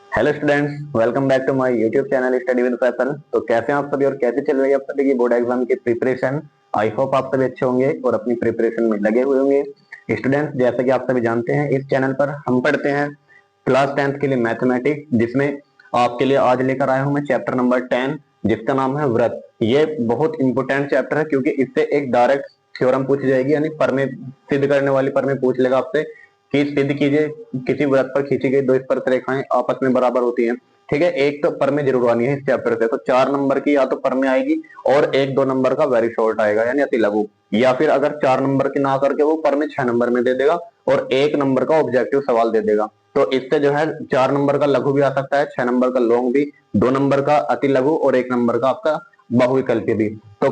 Hello students, welcome back to my YouTube channel study with Faisal. तो कैसे हैं आप सभी और कैसे चल रही है आप सभी की बोर्ड एग्जाम की प्रिपरेशन। आई होप आप सभी अच्छे होंगे और अपनी प्रिपरेशन में लगे हुए होंगे। स्टूडेंट्स, जैसा कि आप सभी जानते हैं, इस चैनल पर हम पढ़ते हैं क्लास 10th के लिए मैथमेटिक्स, जिसमें आपके लिए आज लेकर आया हूं मैं चैप्टर नंबर 10, जिसका नाम है व्रत। ये बहुत इंपॉर्टेंट चैप्टर है क्योंकि इससे एक डायरेक्ट थ्योरम पूछी जाएगी, यानी प्रमेय सिद्ध करने वाली प्रमेय पूछ लेगा आपसे कि सिद्ध कीजिए किसी वृत्त पर खींची गई दो स्पर्श रेखाएं आपस में बराबर होती हैं। ठीक है, एक तो प्रमेय जरूर आनी है इस चैप्टर से, तो 4 नंबर की या तो प्रमेय आएगी और एक 2 नंबर का वेरी शॉर्ट आएगा यानी अति लघु, या फिर अगर 4 नंबर की ना करके वो प्रमेय 6 नंबर में दे देगा और 1 नंबर का ऑब्जेक्टिव सवाल दे देगा। तो इससे जो है 4 नंबर का लघु भी आ सकता है, 6 नंबर का लॉन्ग भी, 2 नंबर का अति लघु और 1 नंबर का आपका बहुविकल्पीय भी। तो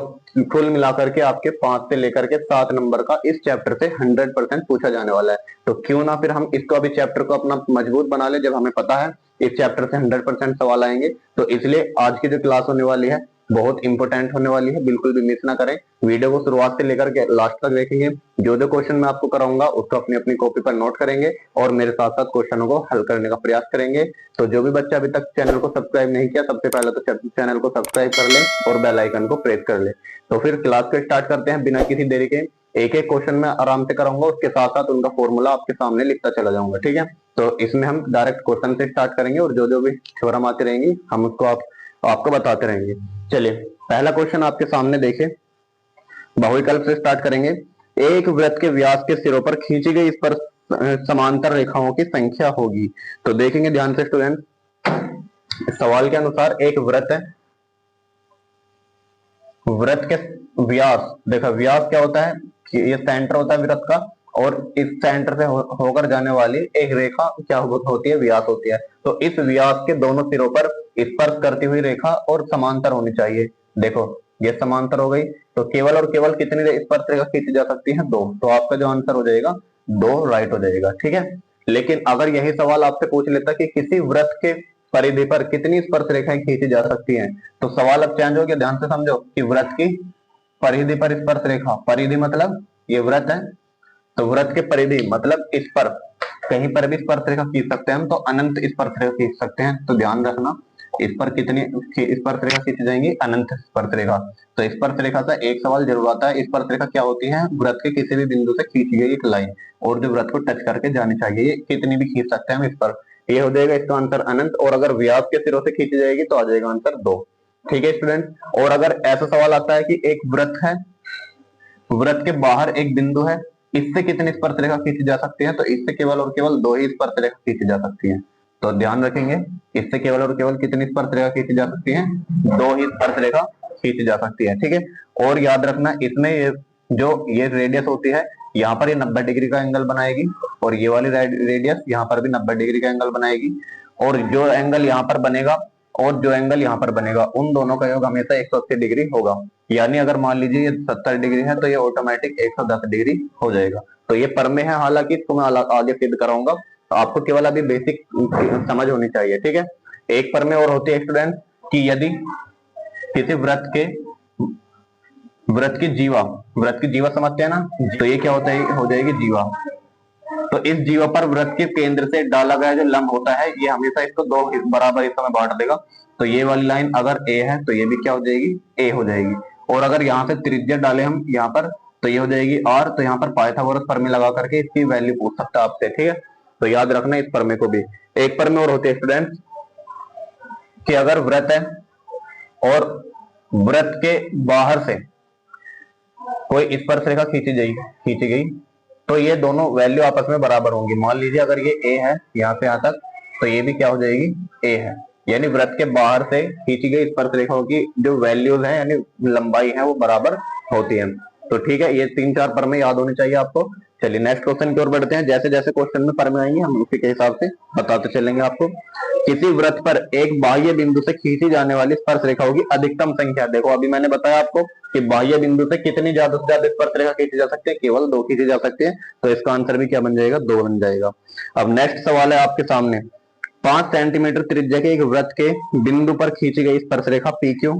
कुल मिलाकर के आपके 5 से लेकर के 7 नंबर का इस चैप्टर से 100% पूछा जाने वाला है। तो क्यों ना फिर हम इसको अभी चैप्टर को अपना मजबूत बना ले, जब हमें पता है इस चैप्टर से 100% सवाल आएंगे। तो इसलिए आज की जो क्लास होने वाली है बहुत इंपॉर्टेंट होने वाली है, बिल्कुल भी मिस ना करें। वीडियो को शुरुआत से लेकर के लास्ट तक देखेंगे। जो जो क्वेश्चन मैं आपको कराऊंगा उसको अपनी अपनी कॉपी पर नोट करेंगे और मेरे साथ साथ क्वेश्चनों को हल करने का प्रयास करेंगे। तो जो भी बच्चा अभी तक चैनल को सब्सक्राइब नहीं किया, सबसे पहले तो चैनल को सब्सक्राइब कर ले और बेल आइकन को प्रेस कर ले। तो फिर क्लास को स्टार्ट करते हैं बिना किसी देरी के। एक एक क्वेश्चन मैं आराम से कराऊंगा, उसके साथ साथ उनका फॉर्मूला आपके सामने लिखता चला जाऊंगा। ठीक है, तो इसमें हम डायरेक्ट क्वेश्चन से स्टार्ट करेंगे और जो जो भी थ्योरम आती रहेंगी हम उसको आपको बताते रहेंगे। चलिए, पहला क्वेश्चन आपके सामने देखिए, बहुविकल्प से स्टार्ट करेंगे। एक वृत्त के व्यास के सिरों पर खींची गई इस पर समांतर रेखाओं की संख्या होगी। तो देखेंगे ध्यान से स्टूडेंट, सवाल के अनुसार एक वृत्त है, वृत्त के व्यास, देखो व्यास क्या होता है कि ये सेंटर होता है वृत्त का, और इस सेंटर से होकर जाने वाली एक रेखा क्या होती है, व्यास होती है। तो इस व्यास के दोनों सिरों पर स्पर्श करती हुई रेखा और समांतर होनी चाहिए। देखो ये समांतर हो गई, तो केवल और केवल कितनी स्पर्श रेखा खींची जा सकती है, 2। तो आपका जो आंसर हो जाएगा 2 राइट हो जाएगा। ठीक है, लेकिन अगर यही सवाल आपसे पूछ लेता कि किसी वृत्त के परिधि पर कितनी स्पर्श रेखाएं खींची जा सकती हैं, तो सवाल अब चेंज हो गया। ध्यान से समझो कि वृत्त की परिधि पर स्पर्श रेखा, परिधि मतलब ये वृत्त है, तो वृत्त के परिधि मतलब इस पर कहीं पर भी स्पर्श रेखा खींच सकते हैं हम, तो अनंत स्पर्श रेखा खींच सकते हैं। तो ध्यान रखना, इस पर कितनी स्पर्श रेखा खींची जाएंगी, अनंत स्पर्श रेखा। तो स्पर्श रेखा से एक सवाल जरूर आता है, स्पर्श रेखा क्या होती है, वृत्त के किसी भी बिंदु से खींची गई एक लाइन, और जो वृत्त को टच करके जानी चाहिए, ये कितनी भी खींच सकते हैं हम इस पर। ये हो जाएगा इसका आंसर अनंत, और अगर व्यास के सिरों से खींची जाएगी तो आ जाएगा आंसर 2। ठीक है स्टूडेंट, और अगर ऐसा सवाल आता है कि एक वृत्त है, वृत्त के बाहर एक बिंदु है, इससे कितनी स्पर्श रेखा खींची जा सकती है, तो इससे केवल और केवल 2 ही स्पर्श रेखा खींची जा सकती है। तो ध्यान रखेंगे, इससे केवल और केवल कितनी स्पर्श रेखा खींची जा सकती है, 2 ही स्पर्श रेखा खींची जा सकती है। ठीक है, और याद रखना इसमें ये रेडियस होती है, यहाँ पर ये 90 डिग्री का एंगल बनाएगी, और ये वाली रेडियस यहाँ पर भी 90 डिग्री का एंगल बनाएगी, और जो एंगल यहाँ पर बनेगा और जो एंगल यहाँ पर बनेगा, उन दोनों का योग हमेशा 180 डिग्री होगा। यानी अगर मान लीजिए ये 70 डिग्री है तो ये ऑटोमेटिक 110 डिग्री हो जाएगा। तो ये प्रमेय है, हालांकि इसको मैं आगे सिद्ध कराऊंगा, तो आपको केवल अभी बेसिक समझ होनी चाहिए। ठीक है, एक प्रमेय और होती है स्टूडेंट कि यदि किसी वृत्त की जीवा समझते हैं ना, तो ये क्या होता है, हो जाएगी जीवा। तो इस जीवा पर वृत्त के केंद्र से डाला गया जो लंब होता है, ये हमेशा इसको 2 बराबर हिस्सों में बांट देगा। तो ये वाली लाइन अगर ए है तो ये भी क्या हो जाएगी, ए हो जाएगी। और अगर यहाँ से त्रिज्या डाले हम यहाँ पर, तो ये हो जाएगी आर। तो यहाँ पर पाइथागोरस प्रमेय लगा करके इसकी वैल्यू पूछ सकता है आपसे। ठीक है, तो याद रखना इस प्रमेय को भी। एक प्रमेय और होते हैं स्टूडेंट कि अगर वृत्त है और वृत्त के बाहर से कोई स्पर्श रेखा खींची गई, तो ये दोनों वैल्यू आपस में बराबर होंगी। मान लीजिए अगर ये ए है यहाँ से यहाँ तक, तो ये भी क्या हो जाएगी, ए है। यानी वृत्त के बाहर से खींची गई स्पर्श रेखाओं की जो वैल्यूज है यानी लंबाई है वो बराबर होती है। तो ठीक है, ये 3-4 प्रमेय याद होने चाहिए आपको। चलिए नेक्स्ट क्वेश्चन की ओर बढ़ते हैं। जैसे जैसे क्वेश्चन में प्रमेय आएंगे हम उसी के हिसाब से बताते चलेंगे आपको। किसी वृत्त पर एक बाह्य बिंदु से खींची जाने वाली स्पर्श रेखाओं की अधिकतम संख्या, देखो अभी मैंने बताया आपको कि बाह्य बिंदु से कितनी ज्यादा से ज्यादा स्पर्श रेखा खींची जा सकती है, केवल 2 खींची जा सकती है। तो इसका आंसर भी क्या बन जाएगा, 2 बन जाएगा। अब नेक्स्ट सवाल है आपके सामने, 5 सेंटीमीटर त्रिज्या के एक वृत्त के बिंदु पर खींची गई स्पर्श रेखा पी क्यू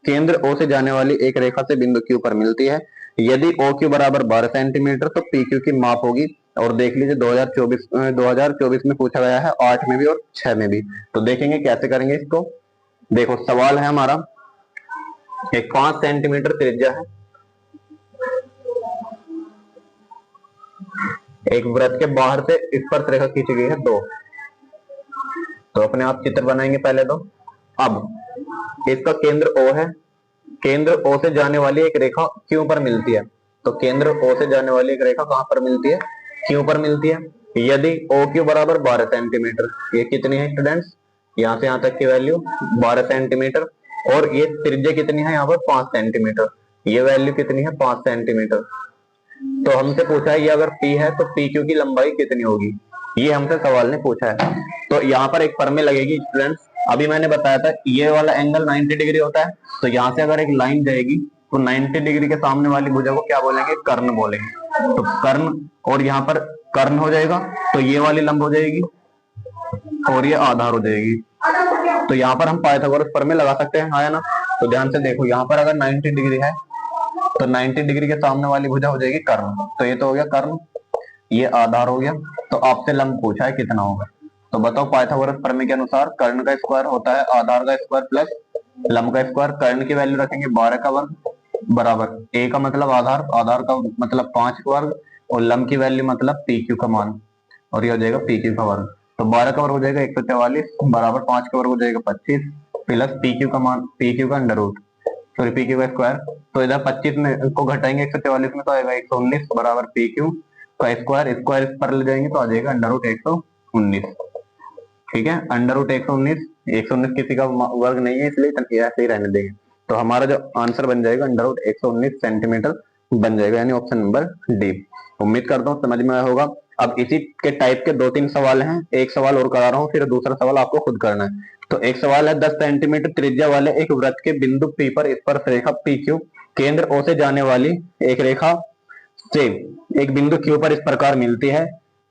केंद्र ओ से जाने वाली एक रेखा से बिंदु क्यू पर मिलती है। यदि ओ क्यू बराबर 12 सेंटीमीटर तो पी क्यू की माप होगी और देख लीजिए 2024 में पूछा गया है 8 में भी और 6 में भी। तो देखेंगे कैसे करेंगे इसको। देखो सवाल है हमारा, एक 5 सेंटीमीटर त्रिज्या है, एक वृत्त के बाहर से स्पर्श रेखा खींची गई है 2। तो अपने आप चित्र बनाएंगे पहले तो। अब इसका केंद्र O है, केंद्र O से जाने वाली एक रेखा Q पर मिलती है। तो केंद्र O से जाने वाली एक रेखा कहां पर मिलती है? Q पर मिलती है। यदि OQ बराबर 12 सेंटीमीटर, ये कितनी है स्टूडेंट्स? यहां से यहां तक की वैल्यू 12 सेंटीमीटर, और ये त्रिज्या कितनी है यहाँ पर? 5 सेंटीमीटर। ये वैल्यू कितनी है? 5 सेंटीमीटर। तो हमसे पूछा है ये अगर P है तो PQ की लंबाई कितनी होगी, ये हमसे सवाल ने पूछा है। तो यहाँ पर एक प्रमेय लगेगी स्टूडेंट्स। अभी मैंने बताया था ये वाला एंगल 90 डिग्री होता है, तो यहाँ से अगर एक लाइन जाएगी तो 90 डिग्री के सामने वाली भुजा को क्या बोलेंगे? कर्ण बोलेंगे। तो कर्ण, और यहाँ पर कर्ण हो जाएगा, तो ये वाली लंब हो जाएगी और ये आधार हो जाएगी। तो यहाँ पर हम पाइथागोरस प्रमेय लगा सकते हैं, हाँ या ना? तो ध्यान से देखो, यहाँ पर अगर 90 डिग्री है तो 90 डिग्री के सामने वाली भुजा हो जाएगी कर्ण। तो ये तो हो गया कर्ण, ये आधार हो गया। तो आपसे लंब पूछा है कितना होगा, तो बताओ पाइथागोरस प्रमेय के अनुसार कर्ण का स्क्वायर होता है आधार का स्क्वायर प्लस लंब का स्क्वायर। कर्ण की वैल्यू रखेंगे 12 का वर्ग बराबर a का मतलब आधार, आधार का मतलब 5 का वर्ग, और लंब की वैल्यू मतलब PQ का मान, और ये हो जाएगा PQ का वर्ग। तो 12 का वर्ग हो जाएगा 144 बराबर 5 का वर्ग हो जाएगा 25 प्लस PQ का मान, PQ का अंडर रूट, सॉरी PQ का स्क्वायर। तो इधर 25 में को घटाएंगे 144 में तो आएगा 119 बराबर PQ का स्क्वायर, स्क्वायर पर ले जाएंगे तो आ जाएगा अंडर रूट 119। ठीक है, अंडर रूट 119, 119 किसी का वर्ग नहीं है इसलिए ऐसे ही रहने देंगे। तो हमारा जो आंसर बन जाएगा अंडर रूट 119 सेंटीमीटर बन जाएगा, यानी ऑप्शन नंबर डी। उम्मीद करता हूँ समझ में आया होगा। अब इसी के टाइप के 2-3 सवाल हैं, एक सवाल और करा रहा हूँ, फिर दूसरा सवाल आपको खुद करना है। तो एक सवाल है 10 सेंटीमीटर त्रिज्या वाले एक वृत्त के बिंदु P पर स्पर्श रेखा PQ केंद्र O से जाने वाली एक रेखा से एक बिंदु Q पर इस प्रकार मिलती है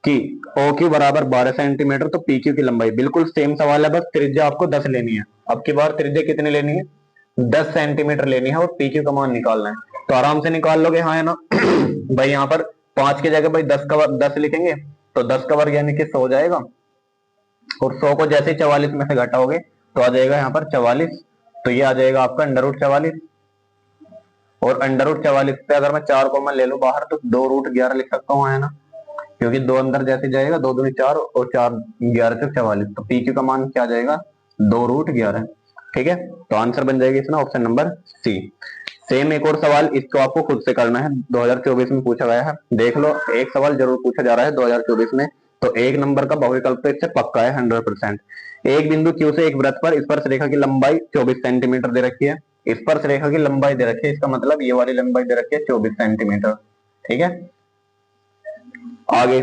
कि OQ बराबर 12 सेंटीमीटर, तो PQ की लंबाई। बिल्कुल सेम सवाल है, बस त्रिज्या आपको 10 लेनी है। अब की बार त्रिज्या कितनी लेनी है? 10 सेंटीमीटर लेनी है, और PQ का मान निकालना है। तो आराम से निकाल लोगे, हाँ है ना? भाई यहाँ पर 5 की जगह भाई 10 लिखेंगे, तो 10 का वर्ग यानी कि 100 हो जाएगा, और 100 को जैसे 44 में से घटाओगे तो आ जाएगा यहाँ पर 44। तो ये आ जाएगा आपका अंडर रूट 44, और अंडर रूट 44 पे अगर मैं 4 कॉमन ले लूं बाहर तो 2 रूट 11 लिख सकता हूँ, है ना? क्योंकि 2 अंदर जैसे जाएगा, 2 दूनी 4 और 4 11 से 44। तो PQ का मान क्या जाएगा? 2 रूट 11। ठीक है, तो आंसर बन जाएगा इसमें ऑप्शन नंबर सी। सेम एक और सवाल, इसको आपको खुद से करना है, 2024 में पूछा गया है। देख लो, एक सवाल जरूर पूछा जा रहा है 2024 में, तो एक नंबर का बहुविकल्प तो इससे पक्का है 100%। एक बिंदु Q से एक वृत्त पर स्पर्श रेखा की लंबाई 24 सेंटीमीटर दे रखी है, स्पर्श रेखा की लंबाई दे रखी है, इसका मतलब ये वाली लंबाई दे रखी है 24 सेंटीमीटर। ठीक है, आगे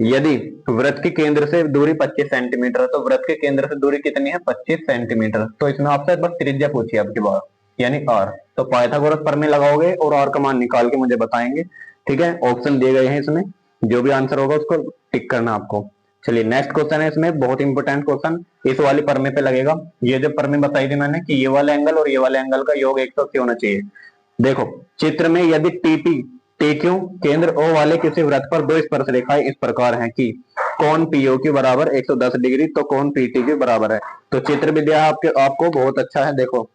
यदि वृत्त के केंद्र से दूरी 25 सेंटीमीटर है, तो वृत्त के केंद्र से दूरी कितनी है? 25 सेंटीमीटर। तो इसमें आपसे बस त्रिज्या पूछी आपकी बात, यानी R। तो पाइथागोरस प्रमेय लगाओगे और R का मान निकाल के मुझे बताएंगे। ठीक है, ऑप्शन दिए गए हैं इसमें, जो भी आंसर होगा उसको टिक करना आपको। चलिए नेक्स्ट क्वेश्चन है, इसमें बहुत इंपॉर्टेंट क्वेश्चन इस वाली प्रमेय पे लगेगा। ये जो प्रमेय बताई थी मैंने कि ये वाला एंगल और ये वाला एंगल का योग 180 होना चाहिए। देखो चित्र में यदि TQ केंद्र O वाले किसी वृत्त पर दो स्पर्श रेखाएं इस प्रकार हैं कि कोण POQ बराबर 110 डिग्री, तो कोण PTQ बराबर है। तो चित्र भी दिया आपको बहुत अच्छा है, देखो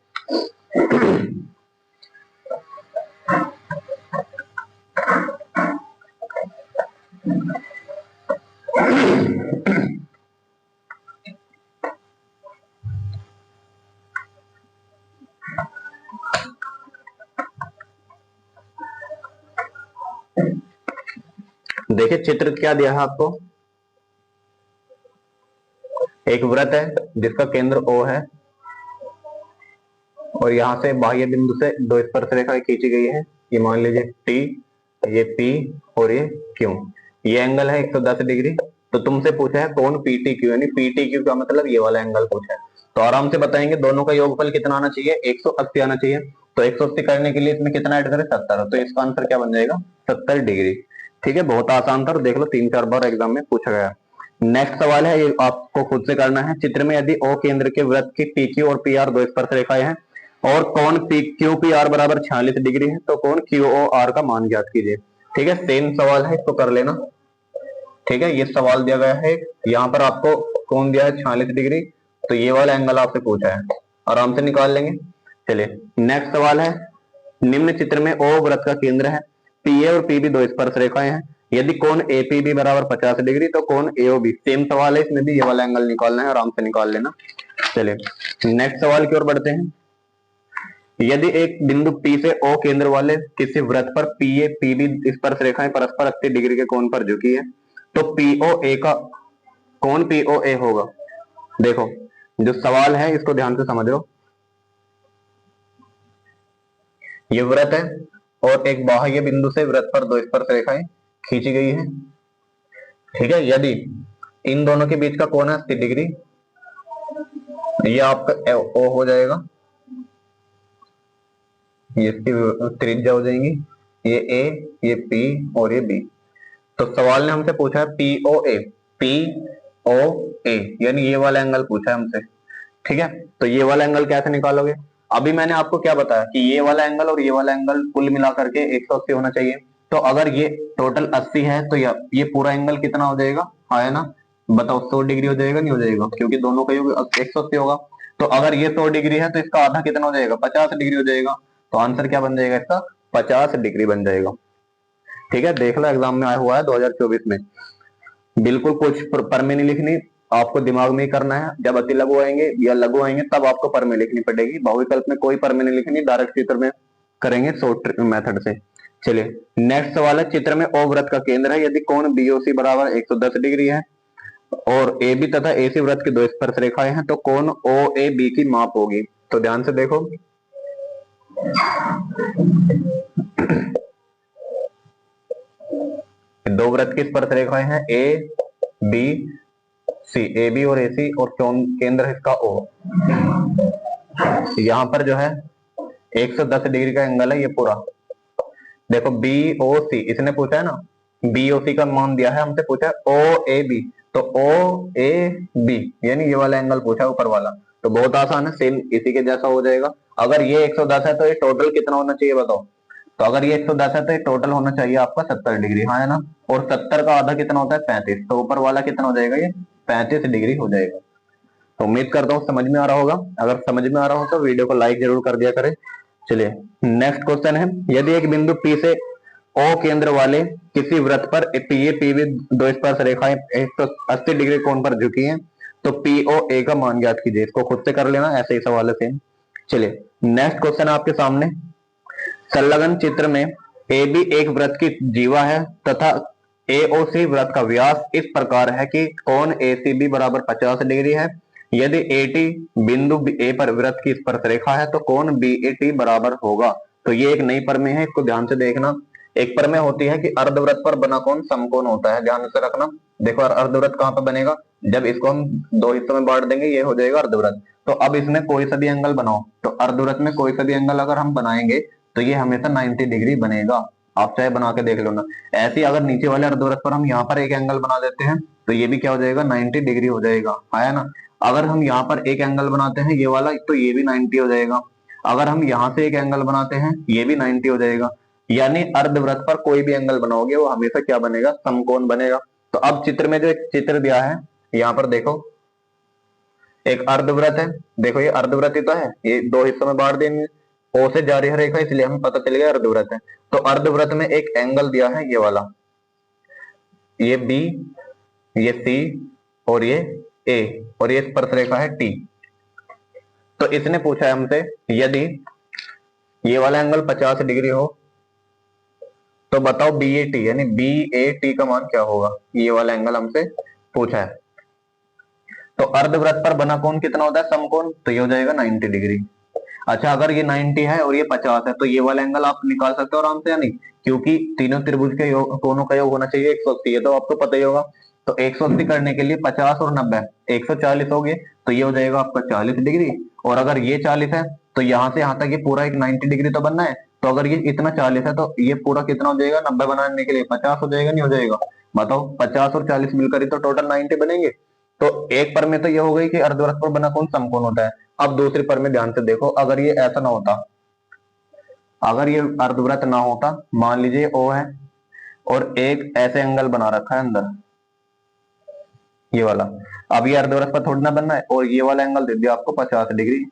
देखिए चित्र क्या दिया है आपको, एक वृत्त है जिसका केंद्र O है, और यहां से बाह्य बिंदु से दो स्पर्श रेखाएं खींची गई है। ये मान लीजिए T, ये P और ये Q। ये एंगल है 110 डिग्री। तो तुमसे पूछा है कौन PTQ, यानी PTQ का मतलब ये वाला एंगल पूछा है। तो आराम से बताएंगे दोनों का योगफल कितना आना चाहिए? 180 आना चाहिए। तो 180 करने के लिए इसमें कितना ऐड करें? 70। तो इसका आंसर क्या बन जाएगा? 70 डिग्री। ठीक है, बहुत आसान था, देख लो 3-4 बार एग्जाम में पूछा गया। नेक्स्ट सवाल है, ये आपको खुद से करना है। चित्र में यदि O केंद्र के वृत्त की PQ और PR दो स्पर्श रेखाएं हैं और कोण QPR बराबर 46 डिग्री है, तो कोण QOR का मान ज्ञात कीजिए। ठीक है, सेम सवाल है, इसको कर लेना। ठीक है, ये सवाल दिया गया है, यहाँ पर आपको कौन दिया है 46 डिग्री, तो ये वाला एंगल आपसे पूछा है, आराम से निकाल लेंगे। चलिए नेक्स्ट सवाल है, निम्न चित्र में ओ वृत्त का केंद्र है, पी ए और पी बी दो स्पर्श रेखाएं हैं, यदि कोण ए पी बी बराबर 50 डिग्री तो कोण ए ओ बी, सेम सवाल है, इसमें भी ये वाला एंगल निकालना है, आराम से निकाल लेना। चलिए नेक्स्ट सवाल की ओर बढ़ते हैं, यदि एक बिंदु P से O केंद्र वाले किसी वृत्त पर PA PB स्पर्श रेखाएं परस्पर 80 डिग्री के कोण पर झुकी है, तो POA का कोण POA होगा। देखो जो सवाल है इसको ध्यान से समझो, ये वृत्त है और एक बाह्य बिंदु से वृत्त पर दो स्पर्श रेखाएं खींची गई है, ठीक है। यदि इन दोनों के बीच का कोण है 80 डिग्री, ये आपका O हो जाएगा, ये इसकी त्रिज्या हो जाएंगी, ये ए, ये पी और ये बी। तो सवाल ने हमसे पूछा है POA, POA यानी ये वाला एंगल पूछा है हमसे, ठीक है। तो ये वाला एंगल कैसे निकालोगे, अभी मैंने आपको क्या बताया कि ये वाला एंगल और ये वाला एंगल कुल मिला करके 180 होना चाहिए। तो अगर ये टोटल 80 है तो ये पूरा एंगल कितना हो जाएगा, हाँ है ना, बताओ 100 डिग्री हो जाएगा नहीं हो जाएगा, क्योंकि दोनों का योग 180 होगा। तो अगर ये 100 डिग्री है तो इसका आधा कितना हो जाएगा, 50 डिग्री हो जाएगा। तो आंसर क्या बन जाएगा इसका, 50 डिग्री बन जाएगा, ठीक है। देख लो एग्जाम में आया हुआ है 2024 में, बिल्कुल कुछ पर में नहीं लिखनी, आपको दिमाग में ही करना है। जब अति लघु आएंगे या लघु आएंगे तब आपको पर में लिखनी पड़ेगी, बहुविकल्प में कोई पर में नहीं लिखनी, डायरेक्ट चित्र में करेंगे शॉर्ट मेथड से। चलिए नेक्स्ट सवाल है, चित्र में ओ वृत्त का केंद्र है, यदि कोण BOC बराबर 110 डिग्री है और AB तथा AC वृत्त की दो स्पर्श रेखाएं हैं, तो कोण OAB की माप होगी। तो ध्यान से देखो, दो वृत्त की स्पर्श रेखाएं हैं ABC, AB और AC, और केंद्र है इसका O। यहां पर जो है 110 डिग्री का एंगल है ये पूरा। देखो BOC इसने पूछा है ना, BOC का मान दिया है, हमसे पूछा है OAB, तो OAB यानी ये वाला एंगल पूछा है ऊपर वाला। तो बहुत आसान है, सेम इसी के जैसा हो जाएगा। अगर ये 110 है तो ये टोटल कितना होना चाहिए बताओ, तो अगर ये 110 है तो ये टोटल होना चाहिए आपका 70 डिग्री, हाँ है ना, और 70 का आधा कितना होता है 35, तो ऊपर वाला कितना हो जाएगा, ये 35 डिग्री हो जाएगा। तो उम्मीद करता हूँ समझ में आ रहा होगा, अगर समझ में आ रहा हो तो वीडियो को लाइक जरूर कर दिया करें। चलिए नेक्स्ट क्वेश्चन है, यदि एक बिंदु P से O केंद्र वाले किसी वृत्त पर PA PB दो स्पर्श रेखाएं 180 डिग्री कोण पर झुकी हैं, तो POA का मान ज्ञात कीजिए। इसको खुद से कर लेना, ऐसे ही सवाल है सेम। चलिए नेक्स्ट क्वेश्चन आपके सामने, संलग्न चित्र में AB एक वृत्त की जीवा है तथा AOC वृत्त का व्यास इस प्रकार है कि कोण ACB बराबर 50 डिग्री है, यदि AT बिंदु A पर वृत्त की स्पर्श रेखा है तो कोण BAT बराबर होगा। तो ये एक नई प्रमेय है, इसको ध्यान से देखना। एक प्रमेय होती है कि अर्धवृत्त पर बना कोण समकोण होता है, ध्यान से रखना। देखो अर्धवृत्त कहां पर बनेगा, जब इसको हम दो हिस्सों में बांट देंगे ये हो जाएगा अर्धवृत्त। तो अब इसमें कोई सा भी एंगल बनाओ, तो अर्धवृत्त में कोई सा भी एंगल अगर हम बनाएंगे तो ये हमेशा 90 डिग्री बनेगा, आप चाहे बना के देख लो ना। ऐसे ही अगर नीचे वाले अर्धवृत्त पर हम यहाँ पर एक एंगल बना देते हैं तो ये भी क्या हो जाएगा, 90 डिग्री हो जाएगा, है ना। अगर हम यहाँ पर एक एंगल बनाते हैं ये वाला, तो ये भी 90 हो जाएगा। अगर हम यहाँ से एक एंगल बनाते हैं ये भी 90 हो जाएगा। यानी अर्धवृत्त पर कोई भी एंगल बनाओगे वो हमेशा क्या बनेगा, समकोण बनेगा। तो अब चित्र में जो एक चित्र दिया है यहाँ पर देखो, एक अर्धवृत्त है, देखो ये अर्धवृत्त ही तो है, ये दो हिस्सों में बांट देंगे, O से जा रही है रेखा, इसलिए हमें पता चल गया अर्धवृत्त है। तो अर्धवृत्त में एक एंगल दिया है ये वाला, ये B, ये C और ये A, और ये स्पर्श रेखा है T। तो इसने पूछा है हमसे यदि ये वाला एंगल 50 डिग्री हो तो बताओ BAT यानी BAT का मान क्या होगा, ये वाला एंगल हमसे पूछा है। तो अर्धवृत्त पर बना कोण कितना होता है समकोण, तो ये हो जाएगा 90 डिग्री। अच्छा अगर ये 90 है और ये 50 है तो ये वाला एंगल आप निकाल सकते हो आराम से, यानी क्योंकि तीनों त्रिभुज के कोणों का योग होना चाहिए 180, है तो आपको पता ही होगा। तो 180 करने के लिए 50 और 90 140 हो गए, तो ये हो जाएगा आपका 40 डिग्री। और अगर ये 40 है तो यहाँ से यहाँ तक ये पूरा एक 90 डिग्री तो बनना है। तो अगर ये इतना 40 है तो ये पूरा कितना हो जाएगा, 90 बनाने के लिए 50 हो जाएगा नहीं हो जाएगा, बताओ 50 और 40 मिलकर ही तो टोटल 90 बनेंगे। तो एक पर में तो ये हो गई कि अर्धवृत्त पर बना कोण समकोण होता है। अब दूसरी पर में ध्यान से देखो, अगर ये ऐसा ना होता, अगर ये अर्धवृत्त ना होता, मान लीजिए O है और एक ऐसे एंगल बना रखा है अंदर, ये वाला। अब ये अर्धवृत्त पर थोड़ी ना बनना है, और ये वाला एंगल दे दिया आपको 50 डिग्री,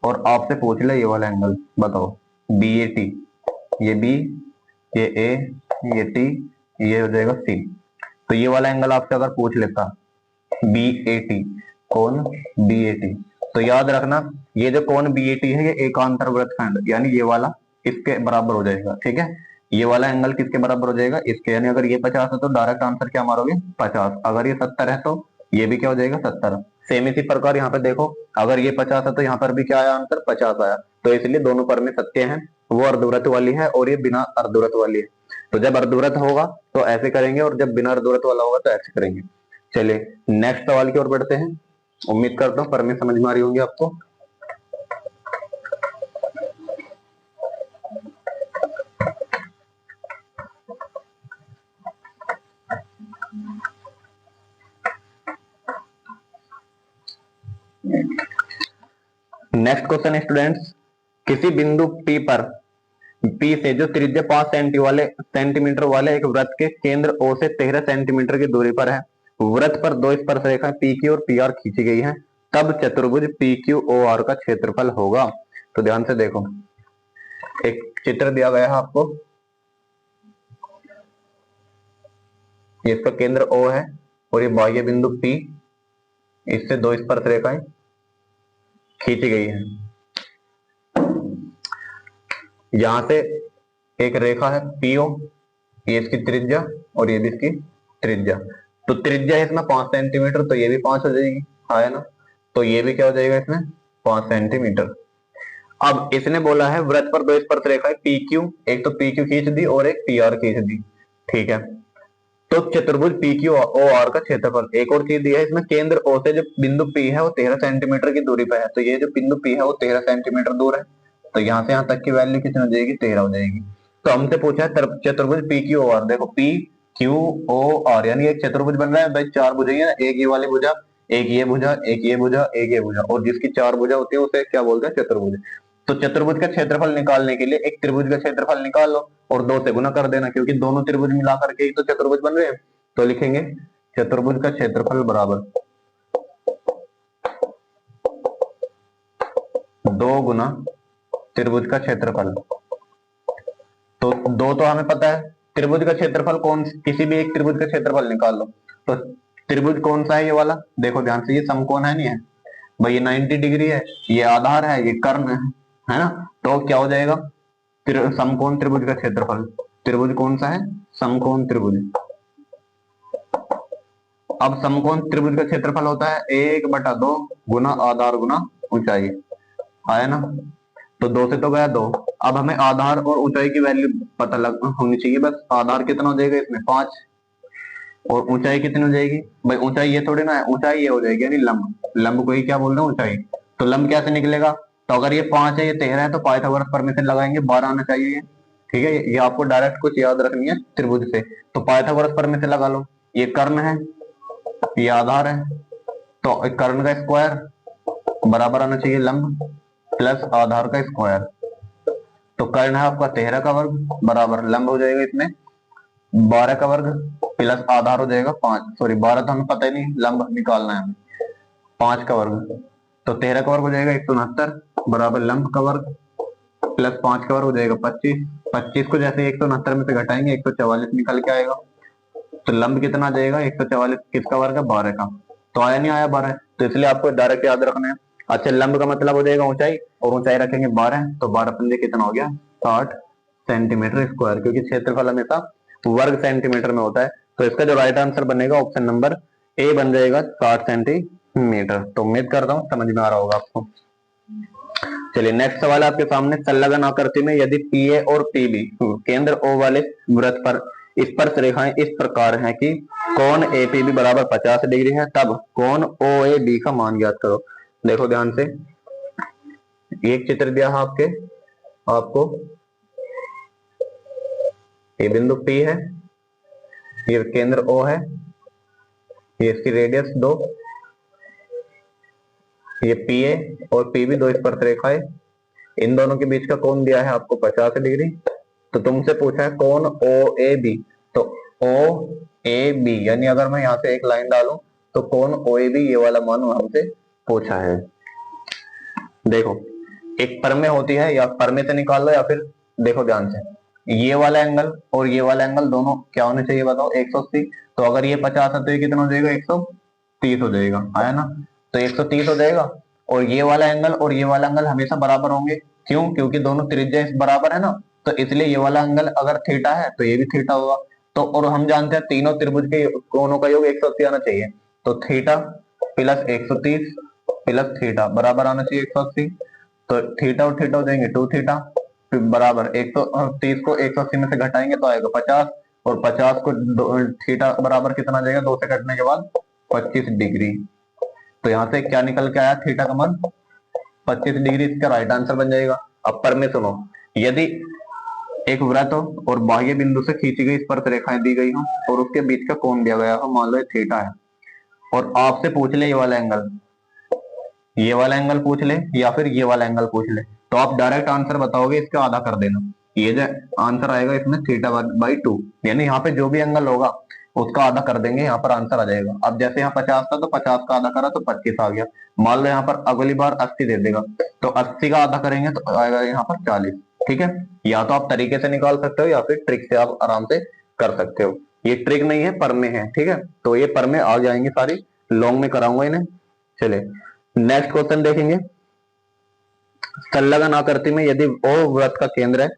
और आपसे पूछ ले ये वाला एंगल बताओ, बी ए टी, ये बी, ये ए, ये टी, ये हो जाएगा सी। तो ये वाला एंगल आपसे अगर पूछ लेता बी ए टी, कौन बी ए टी, तो याद रखना ये जो कौन बी ए टी है ये एकांतर वृत्तखंड, यानी ये वाला इसके बराबर हो जाएगा। ठीक है, ये वाला एंगल किसके बराबर हो जाएगा, इसके। यानी अगर ये 50 है तो डायरेक्ट आंसर क्या मारोगे 50। अगर ये 70 है तो ये भी क्या हो जाएगा 70। सेम इसी प्रकार यहाँ पे देखो, अगर ये 50 है तो यहाँ पर भी क्या आया आंसर 50 आया। तो इसलिए दोनों पर में सत्य हैं, वो अर्धवृत्त वाली है और ये बिना अर्धवृत्त वाली है। तो जब अर्धवृत्त होगा तो ऐसे करेंगे, और जब बिना अर्धवृत्त वाला होगा तो ऐसे करेंगे। चलिए नेक्स्ट सवाल की ओर बढ़ते हैं। उम्मीद करता हूँ पर में समझ में आ रही होंगी आपको। नेक्स्ट क्वेश्चन स्टूडेंट्स, किसी बिंदु P पर P से जो त्रिज्या 5 सेंटीमीटर वाले एक वृत्त के केंद्र O से 13 सेंटीमीटर की दूरी पर है, वृत्त पर दो स्पर्श रेखाएं PQ और PR खींची गई हैं, तब चतुर्भुज PQOR का क्षेत्रफल होगा। तो ध्यान से देखो, एक चित्र दिया गया है आपको, ये इसका केंद्र O है और ये बाह्य बिंदु P, इससे दो स्पर्श रेखाएं खींची गई है। यहां से एक रेखा है PO, ये इसकी त्रिज्या और ये भी इसकी त्रिज्या। तो त्रिज्या है इसमें 5 सेंटीमीटर, तो ये भी 5 हो जाएगी, है ना। तो ये भी क्या हो जाएगा इसमें 5 सेंटीमीटर। अब इसने बोला है वृत्त पर दो स्पर्श रेखाएं PQ, एक तो PQ खींच दी और एक PR खींच दी। ठीक है, तो चतुर्भुज PQOR का क्षेत्रफल। एक और चीज दी है इसमें, केंद्र O से जो बिंदु P है वो 13 सेंटीमीटर की दूरी पर है। तो ये जो बिंदु P है वो 13 सेंटीमीटर दूर है, तो यहाँ से यहाँ तक की वैल्यू कितनी हो जाएगी 13 हो जाएगी। तो हमसे पूछा है चतुर्भुज PQOR। देखो PQOR यानी एक चतुर्भुज बन रहा है भाई, चार भुजा है, एक ये वाली भुजा, एक ये भुजा, एक ये भुजा, एक ये भुजा, और जिसकी चार भुजा होती है उसे क्या बोलते हैं चतुर्भुज। तो चतुर्भुज का क्षेत्रफल निकालने के लिए एक त्रिभुज का क्षेत्रफल निकाल लो और 2 से गुना कर देना, क्योंकि दोनों त्रिभुज मिला करके ही तो चतुर्भुज बन रहे हैं। तो लिखेंगे चतुर्भुज का क्षेत्रफल बराबर 2 गुना त्रिभुज का क्षेत्रफल। तो 2 तो हमें पता है, त्रिभुज का क्षेत्रफल कौन, किसी भी एक त्रिभुज का क्षेत्रफल निकाल लो। तो त्रिभुज कौन सा है, ये वाला देखो ध्यान से, ये समकोण है नहीं है भाई, ये 90 डिग्री है, ये आधार है, ये कर्ण है ना। तो क्या हो जाएगा समकोण त्रिभुज का क्षेत्रफल। त्रिभुज कौन सा है, समकोण त्रिभुज। अब समकोण त्रिभुज का क्षेत्रफल होता है 1/2 गुना आधार गुना ऊंचाई, आया ना। तो 2 से तो गया 2। अब हमें आधार और ऊंचाई की वैल्यू पता लग होनी चाहिए। बस आधार कितना हो जाएगा इसमें 5, और ऊंचाई कितनी हो जाएगी भाई, ऊंचाई ये थोड़ी ना है, ऊंचाई ये हो जाएगी यानी लंब। लंब को ही क्या बोल रहे हैं ऊंचाई। तो लंब कैसे निकलेगा, तो अगर ये 5 है ये 13 है तो पाइथागोरस परमेशन लगाएंगे, 12 आना चाहिए। ठीक है, ये आपको डायरेक्ट कुछ याद रखनी है त्रिभुज से। तो पाइथागोरस परमेशन लगा लो, ये कर्ण है, ये आधार है, तो कर्ण का स्क्वायर बराबर आना चाहिए लंब प्लस आधार का स्क्वायर। तो कर्ण है आपका 13 का वर्ग बराबर लंब हो जाएगा इसमें 12 का वर्ग प्लस आधार हो जाएगा 5, सॉरी 12 तो हमें पता ही नहीं, लंब निकालना है हमें, 5 का वर्ग। तो 13 का वर्ग हो जाएगा 169 बराबर लंब का वर्ग प्लस 5 का वर्ग हो जाएगा 25। 25 को जैसे 169 में से घटाएंगे 144 निकल के आएगा। तो लंब कितना आ जाएगा 144, किसका वर्ग है 12 का। तो आया नहीं आया 12, तो इसलिए आपको डायरेक्ट याद रखना है। अच्छा, लंब का मतलब हो जाएगा ऊंचाई, और ऊंचाई रखेंगे 12, तो 12 पंजे कितना हो गया 60 सेंटीमीटर स्क्वायर, क्योंकि क्षेत्रफल हमेशा वर्ग सेंटीमीटर में होता है। तो इसका जो राइट आंसर बनेगा ऑप्शन नंबर ए बन जाएगा 60 सेंटीमीटर। तो उम्मीद करता हूँ समझ में आ रहा होगा आपको। चलिए नेक्स्ट सवाल आपके सामने, संलग्न आकृति में यदि PA और PB केंद्र O वाले वृत्त पर स्पर्श रेखाएं इस प्रकार हैं कि कोण APB बराबर 50 डिग्री है, तब कोण OAB का मान ज्ञात करो। देखो ध्यान से, एक चित्र दिया है आपको, ये बिंदु P है, ये केंद्र O है, ये इसकी रेडियस 2, ये PA और PB दो स्पर्श रेखाएं, इन दोनों के बीच का कोण दिया है आपको 50 डिग्री। तो तुमसे पूछा है कोण OAB, तो OAB यानी अगर मैं यहाँ से एक लाइन डालूं तो कोण OAB ये वाला मान हमसे पूछा है। देखो एक परमे होती है, या परमे से निकाल लो या फिर देखो ध्यान से, ये वाला एंगल और ये वाला एंगल दोनों क्या होने चाहिए बताओ, 180। तो अगर ये 50 है तो ये कितना हो जाएगा, 130 हो जाएगा, आया ना। तो 130 हो जाएगा। और ये वाला एंगल और ये वाला एंगल हमेशा बराबर होंगे, क्यों, क्योंकि दोनों त्रिज्या बराबर है ना। तो इसलिए ये वाला एंगल अगर थीटा है तो ये भी थीटा होगा। तो और हम जानते हैं तीनों त्रिभुज के कोणों का योग 180 आना चाहिए। तो थीटा प्लस 130 प्लस थीटा बराबर आना चाहिए 180। तो थीटा और थीटा हो जाएंगे 2 थीटा बराबर 130 को 180 में से घटाएंगे तो आएगा 50, और 50 को थीटा बराबर कितना आ जाएगा, 2 से कटने के बाद 25 डिग्री। तो यहाँ से क्या निकल के आया, थीटा का मान 25 डिग्री, इसका राइट आंसर बन जाएगा। अब पर में सुनो, यदि एक वृत्त हो और बाह्य बिंदु से खींची गई स्पर्श रेखाएं दी गई हो और उसके बीच का कोण दिया गया हो, मान लो थीटा है, और आपसे पूछ ले ये वाला एंगल पूछ ले या फिर ये वाला एंगल पूछ ले, तो आप डायरेक्ट आंसर बताओगे, इसका आधा कर देना। ये जो आंसर आएगा इसमें थीटा बाई 2, यानी यहाँ पे जो भी एंगल होगा उसका आधा कर देंगे, यहाँ पर आंसर आ जाएगा। अब जैसे यहाँ 50 था तो 50 का आधा करा तो 25 आ गया। मान लो यहाँ पर अगली बार 80 दे देगा, तो 80 का आधा करेंगे तो आएगा यहाँ पर 40। ठीक है, या तो आप तरीके से निकाल सकते हो या फिर ट्रिक से आप आराम से कर सकते हो। ये ट्रिक नहीं है, पर में है। ठीक है, तो ये पर में आ जाएंगे सारी, लॉन्ग में कराऊंगा इन्हें। चले नेक्स्ट क्वेश्चन देखेंगे। संलग्न आकृति में यदि O वृत्त का केंद्र है,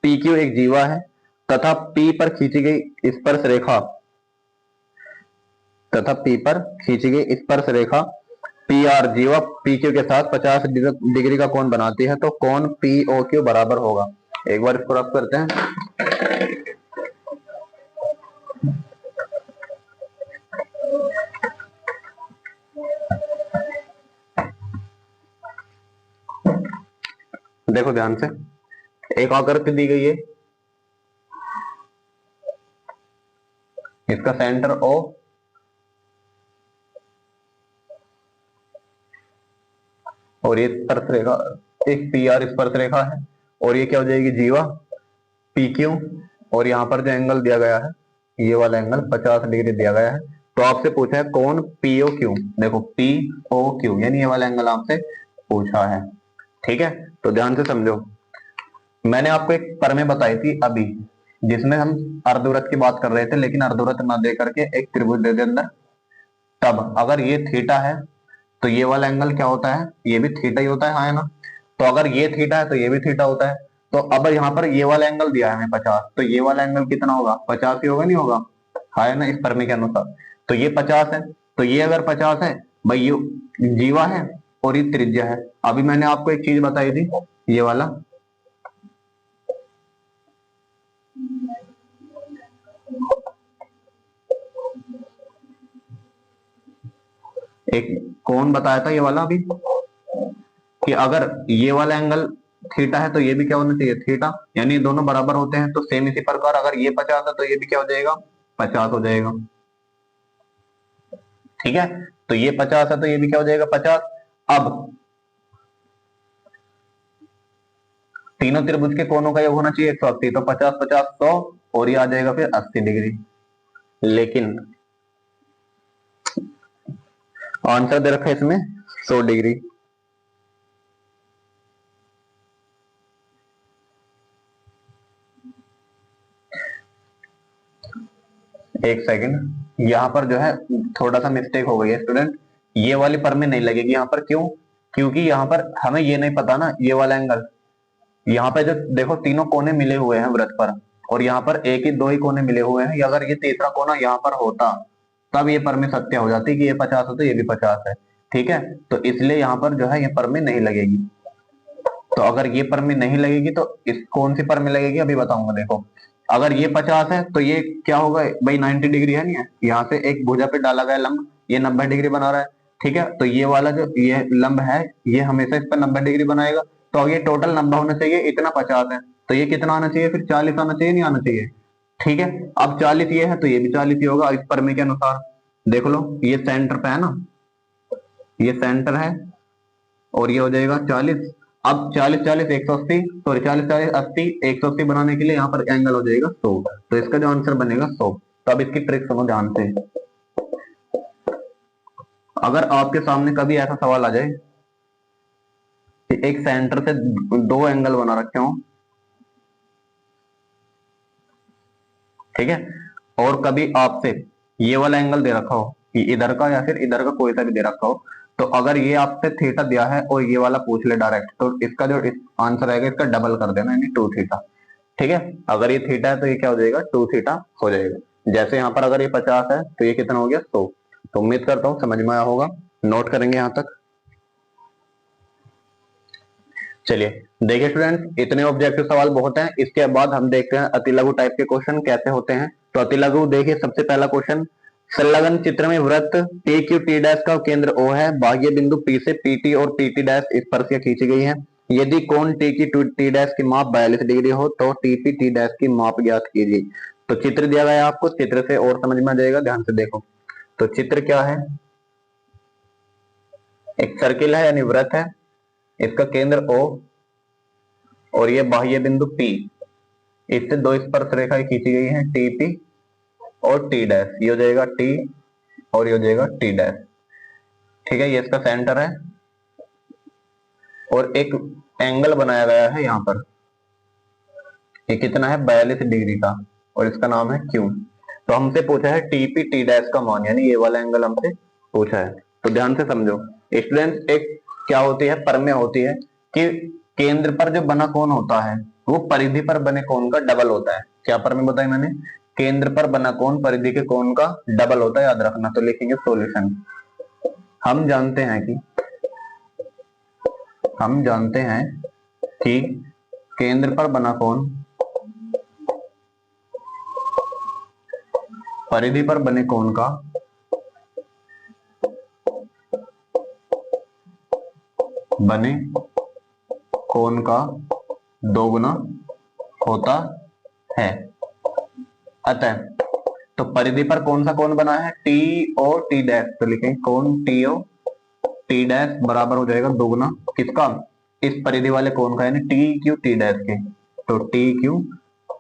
PQ एक जीवा है तथा P पर खींची गई स्पर्श रेखा PR जीवा PQ के साथ 50 डिग्री का कोण बनाती है, तो कोण POQ बराबर होगा। एक बार इसको रफ करते हैं। देखो ध्यान से, एक आकृति दी गई है, इसका सेंटर O और ये स्पर्श रेखा एक PR स्पर्श रेखा है, और ये क्या हो जाएगी, जीवा PQ, और यहाँ पर जो एंगल दिया गया है ये वाला एंगल 50 डिग्री दिया गया है। तो आपसे पूछा है कौन POQ, देखो POQ यानी ये वाला एंगल आपसे पूछा है। ठीक है, तो ध्यान से समझो। मैंने आपको एक परमें बताई थी अभी, जिसमें हम अर्धवृत्त की बात कर रहे थे, लेकिन अर्धवृत्त ना दे करके एक त्रिभुज दे दे अंदर। तब अगर ये थीटा है तो ये वाला एंगल क्या होता है, ये भी थीटा ही होता है, हाँ है ना। तो अगर ये थीटा है तो ये भी थीटा होता है। तो अब यहाँ पर ये वाला एंगल दिया है हमें 50, तो ये वाला एंगल कितना होगा, 50 ही होगा, नहीं होगा, हाँ है ना, इस परमे के अनुसार। तो ये 50 है, तो ये अगर 50 है भाई, ये जीवा है और ये त्रिज्या है। अभी मैंने आपको एक चीज बताई थी, ये वाला एक कोण बताया था, ये वाला अभी, कि अगर ये वाला एंगल थीटा है तो ये भी क्या होना चाहिए, थीटा, यानी दोनों बराबर होते हैं। तो सेम इसी प्रकार अगर ये 50 है तो ये भी क्या हो जाएगा, 50 हो जाएगा। ठीक है, तो ये 50 है तो ये भी क्या हो जाएगा, 50। अब तीनों त्रिभुज के कोणों का योग होना चाहिए 180, तो 50 50 100, और ये आ जाएगा फिर 80 डिग्री। लेकिन आंसर दे रखा है इसमें 100 डिग्री। एक सेकंड, यहाँ पर जो है थोड़ा सा मिस्टेक हो गई है स्टूडेंट, ये वाली पर में नहीं लगेगी यहाँ पर। क्यों, क्योंकि यहाँ पर हमें ये नहीं पता ना, ये वाला एंगल यहाँ पे जो देखो तीनों कोने मिले हुए हैं वृत्त पर, और यहाँ पर एक ही दो ही कोने मिले हुए हैं। अगर ये तीसरा कोना यहाँ पर होता तब ये परमें सत्य हो जाती कि ये 50 है तो ये भी 50 है। ठीक है, तो इसलिए यहाँ पर जो है ये परमें नहीं लगेगी। तो अगर ये परमें नहीं लगेगी तो इस कौन सी परमें लगेगी अभी बताऊंगा। देखो अगर ये 50 है तो ये क्या होगा भाई, 90 डिग्री है, नहीं है, यहाँ से एक भुजा पे डाला गया लंब ये 90 डिग्री बना रहा है। ठीक है, तो ये वाला जो ये लंब है ये हमेशा इस पर 90 डिग्री बनाएगा। तो ये टोटल लंबा होना चाहिए, इतना 50 है तो ये कितना आना चाहिए, फिर 40 आना चाहिए, नहीं आना चाहिए। ठीक है, अब 40 ये है तो ये भी 40 ही होगा इस परमे के अनुसार। देख लो ये सेंटर पे है ना, ये सेंटर है, और ये हो जाएगा 40। अब 40 40 180, सॉरी 40 40 80, 180 बनाने के लिए यहाँ पर एंगल हो जाएगा 100, तो इसका जो आंसर बनेगा 100। तो अब इसकी ट्रिक सुनो ध्यान से। अगर आपके सामने कभी ऐसा सवाल आ जाए कि एक सेंटर से दो एंगल बना रखे हो, ठीक है, और कभी आपसे ये वाला एंगल दे रखा हो कि इधर का या फिर इधर का कोई सा भी दे रखा हो, तो अगर ये आपसे थीटा दिया है और ये वाला पूछ ले डायरेक्ट, तो इसका जो आंसर आएगा इसका डबल कर देना, यानी 2 थीटा। ठीक है, अगर ये थीटा है तो ये क्या हो जाएगा, 2 थीटा हो जाएगा। जैसे यहाँ पर अगर ये 50 है तो ये कितना हो गया, 100। तो उम्मीद करता हूँ समझ में आया होगा, नोट करेंगे यहाँ तक। चलिए देखिए स्टूडेंट, इतने ऑब्जेक्टिव सवाल बहुत हैं। इसके बाद हम देखते हैं अतिलघु टाइप के क्वेश्चन कैसे होते हैं। तो अतिलघु देखिए, सबसे पहला क्वेश्चन, संलग्न चित्र में वृत्त पी क्यू टी डैश का केंद्र O है, बाह्य बिंदु P से PT और PT डैश स्पर्शिका खींची गई है। यदि कोण T की T डैश की माप 42 डिग्री हो तो TP T डैश की माप ज्ञात कीजिए। तो चित्र दिया गया है आपको, चित्र से और समझ में आ जाएगा, ध्यान से देखो। तो चित्र क्या है, एक सर्किल है यानी वृत्त है, इसका केंद्र O और ये बाह्य बिंदु P, इससे दो स्पर्श रेखाएं खींची गई हैं, TP और T डैश। ये हो जाएगा T और ये हो जाएगा T डैश। ठीक है, ये इसका सेंटर है और एक एंगल बनाया गया है यहाँ पर, ये कितना है, 42 डिग्री का, और इसका नाम है Q। तो हमसे पूछा है TP T डैश का मान, यानी ये वाला एंगल हमसे पूछा है। तो ध्यान से समझो स्टूडेंट्स, एक क्या होती है, प्रमेय होती है कि केंद्र पर जो बना कोण होता है वो परिधि पर बने कोण का डबल होता है। क्या प्रमेय बताई मैंने, केंद्र पर बना कोण परिधि के कोण का डबल होता है, याद रखना। तो लिखेंगे सॉल्यूशन। हम जानते हैं कि केंद्र पर बना कोण परिधि पर बने कोण का दोगुना होता है। अतः तो परिधि पर कौन सा कोण बना है, T और T डैश। तो लिखेंगे कोण T और T डैश बराबर हो जाएगा दोगुना किसका, इस परिधि वाले कोण का, यानी TQ T डैश के। तो TQ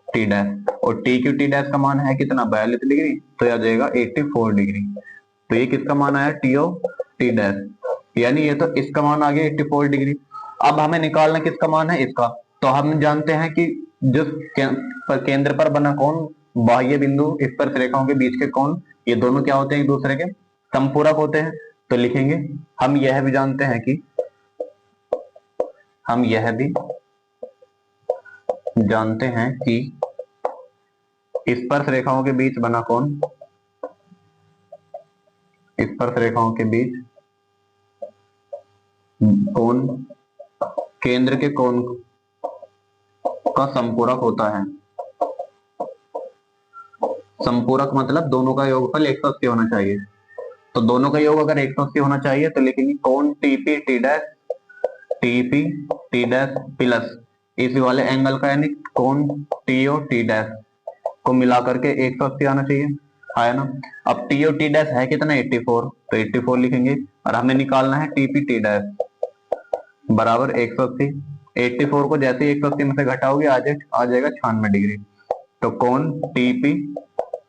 T डैश, और TQ T डैश का मान है कितना, 42 डिग्री, तो यह आ जाएगा 84 डिग्री। तो ये किसका मान आया, T और T डैश, यानी ये तो इसका मान आ गया 84 डिग्री। अब हमें निकालना किसका मान है, इसका। तो हम जानते हैं कि जो केंद्र पर बना कोण, बाह्य बिंदु स्पर्श रेखाओं के बीच के कोण, ये दोनों क्या होते हैं, एक दूसरे के समपूरक होते हैं। तो लिखेंगे हम यह भी जानते हैं कि स्पर्श रेखाओं के बीच बना कोण, केंद्र के कोण का संपूरक होता है। संपूरक मतलब दोनों का योगफल 180 होना चाहिए। तो दोनों का योग अगर 180 होना चाहिए तो लिखेंगे कोण TP T डैश प्लस इस वाले एंगल का, यानी कोण T और T डैश को मिलाकर के 180 आना चाहिए, आया ना। अब T और T डैश है कितना, 84, तो 84 लिखेंगे, और हमें निकालना है TP T डैश बराबर 180। 84 को जैसे ही 180 में से घटाओगे आ जाएगा 96 डिग्री। तो कोण TP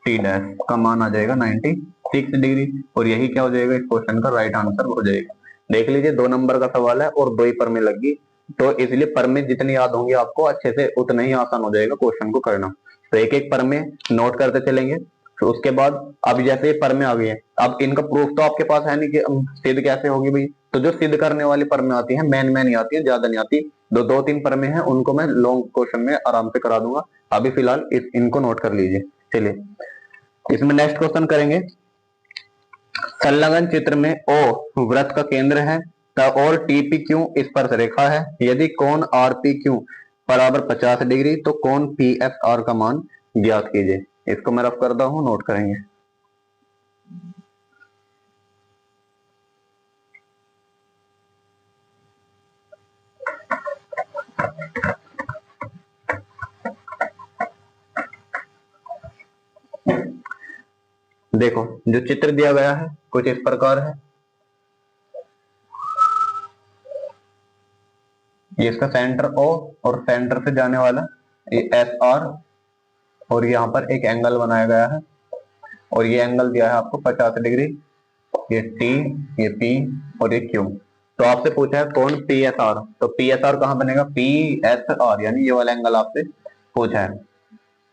T डैश का मान आ जाएगा 96 डिग्री, और यही क्या हो जाएगा, इस क्वेश्चन का राइट आंसर हो जाएगा। देख लीजिए 2 नंबर का सवाल है और 2 ही प्रमेय लगी, तो इसलिए प्रमेय जितनी याद होंगी आपको अच्छे से उतना ही आसान हो जाएगा क्वेश्चन को करना। तो एक एक प्रमेय नोट करते चलेंगे। तो उसके बाद अब जैसे ये प्रमेय आ गई है, अब इनका प्रूफ तो आपके पास है नहीं कि सिद्ध कैसे होगी भाई। तो जो सिद्ध करने वाली प्रमेय आती है, मेन नहीं आती है, ज्यादा नहीं आती, 2-3 प्रमेय है, उनको मैं लॉन्ग क्वेश्चन में आराम से करा दूंगा। अभी फिलहाल इनको नोट कर लीजिए। चलिए इसमें नेक्स्ट क्वेश्चन करेंगे। संलग्न चित्र में O वृत्त का केंद्र है और TPQ स्पर्श रेखा है। यदि कोण RPQ बराबर 50 डिग्री तो कोण PSR का मान ज्ञात कीजिए। इसको मैं रफ करता हूं, नोट करेंगे। देखो जो चित्र दिया गया है कुछ इस प्रकार है, ये इसका सेंटर O और सेंटर से जाने वाला ये SR, और यहाँ पर एक एंगल बनाया गया है, और ये एंगल दिया है आपको 50 डिग्री, ये टी, ये पी और ये क्यू। तो आपसे पूछा है कौन पी एस आर, तो पी एस आर कहाँ बनेगा, पी एस आर, यानी ये वाला एंगल आपसे पूछा है।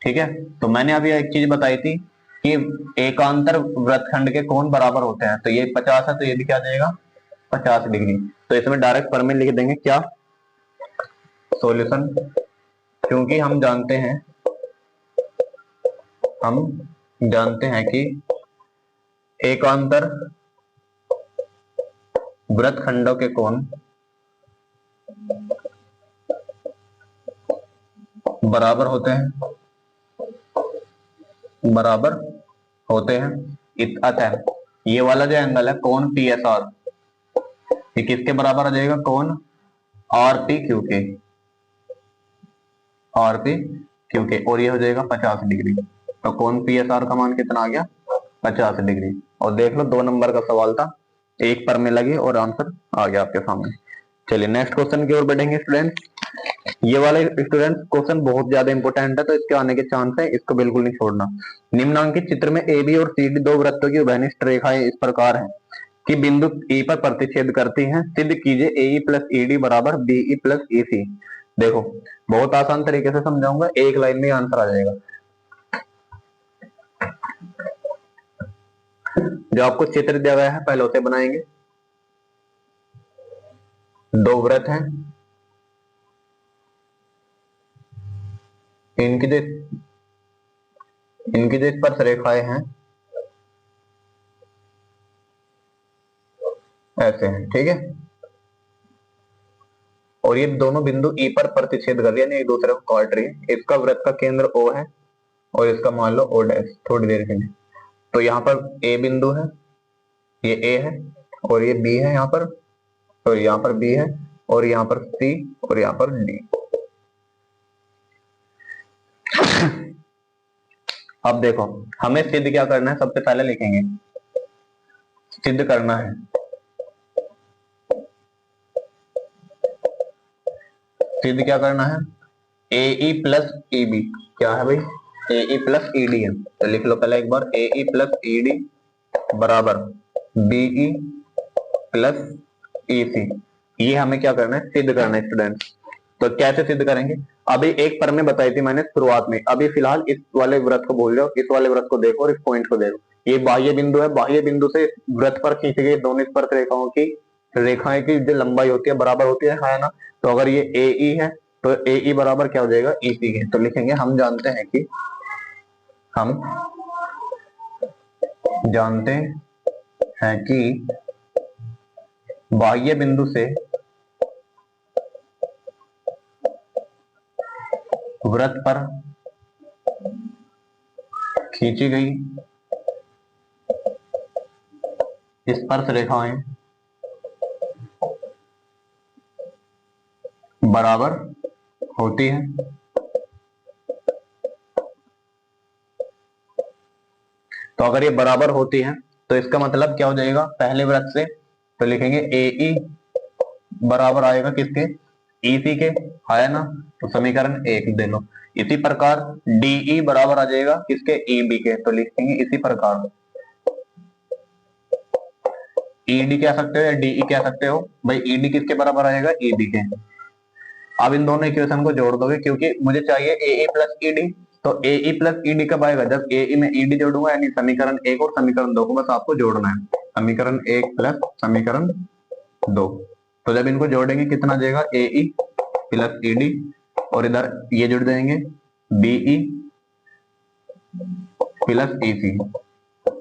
ठीक है, तो मैंने अभी एक चीज बताई थी कि एकांतर वृत्तखंड के कोण बराबर होते हैं, तो ये 50 है तो ये भी क्या देगा 50 डिग्री। तो इसमें डायरेक्ट फॉर्मूला लिख देंगे क्या, सॉल्यूशन, क्योंकि हम जानते हैं कि एकांतर वृत्तखंडों के कोण बराबर होते हैं। अतः ये वाला जो एंगल है कोण पी एस आर, ये किसके बराबर आ जाएगा, कोण आर पी क्यू के, और ये हो जाएगा 50 डिग्री। तो कोण पी एस आर का मान कितना आ गया 50 डिग्री। और देख लो 2 नंबर का सवाल था, एक पर में लगे और आंसर आ गया आपके सामने। चलिए नेक्स्ट क्वेश्चन की ओर बढ़ेंगे स्टूडेंट। ये वाले स्टूडेंट क्वेश्चन बहुत ज्यादा इंपॉर्टेंट है, तो इसके आने के चांस है, इसको बिल्कुल नहीं छोड़ना। निम्नांकित चित्र में ए बी और सी डी दो वृत्तों की उभयनिष्ठ रेखाएं इस प्रकार हैं कि बिंदु ई पर प्रतिच्छेद करती हैं। सिद्ध कीजिए ए ई प्लस ई डी बराबर बी ई प्लस ई सी। देखो बहुत आसान तरीके से समझाऊंगा, एक लाइन में आंसर आ जाएगा। जो आपको चित्र दिया गया है पहले उसे बनाएंगे। दो वृत्त हैं, इनकी जो स्पर्श रेखाएं हैं ऐसे हैं, ठीक है। और ये दोनों बिंदु ई पर प्रतिच्छेद कर रही है, एक दूसरे को काट रही है। इसका वृत्त का केंद्र ओ है और इसका मान लो ओ डैश, थोड़ी देर के लिए। तो यहाँ पर ए बिंदु है, ये ए है, और ये बी है यहाँ पर, तो यहाँ पर बी है, और यहाँ पर सी, और यहाँ पर डी। अब देखो हमें सिद्ध क्या करना है, सबसे पहले लिखेंगे सिद्ध करना है। सिद्ध क्या करना है, ए ई प्लस ई बी क्या है भाई, ए ई प्लस ई डी है। तो लिख लो पहले एक बार, ए ई प्लस ई डी बराबर बी ई प्लस ई सी। ये हमें क्या करना है, सिद्ध करना है स्टूडेंट्स। तो कैसे सिद्ध करेंगे, अभी एक पर में बताई थी मैंने शुरुआत में। अभी फिलहाल इस वाले वृत्त को भूल जाओ, इस वाले वृत्त को देखो और इस पॉइंट को देखो। ये बाह्य बिंदु है, बाह्य बिंदु से वृत्त पर खींची गई दोनों स्पर्श रेखाएं की जो लंबाई होती है बराबर होती है ना। तो अगर ये ए ई है तो ए ई बराबर क्या हो जाएगा ई सी के। तो लिखेंगे हम जानते हैं कि बाह्य बिंदु से वृत्त पर खींची गई स्पर्श रेखाएं बराबर होती हैं। तो अगर ये बराबर होती हैं तो इसका मतलब क्या हो जाएगा, पहले वृत्त से तो लिखेंगे ए ई बराबर आएगा किसके, ई सी के, है ना। तो समीकरण 1 दे लो। इसी प्रकार डीई बराबर आ जाएगा किसके, ई बी के। तो लिखेंगे इसी प्रकार ईडी कह सकते हो या डीई कह सकते हो भाई। ईडी किसके बराबर आएगा, ई बी के। अब इन दोनों इक्वेशन को जोड़ दोगे, क्योंकि मुझे चाहिए ए ई प्लस ई डी। तो ए ई प्लस ई डी कब आएगा, जब ए ई में ई डी जोड़ूंगा, यानी समीकरण 1 और समीकरण 2 को बस आपको जोड़ना है। समीकरण 1 प्लस समीकरण 2। तो जब इनको जोड़ेंगे कितना आ जाएगा, ए ई प्लस ई डी, और इधर ये जुड़ जाएंगे बीई प्लस ई सी।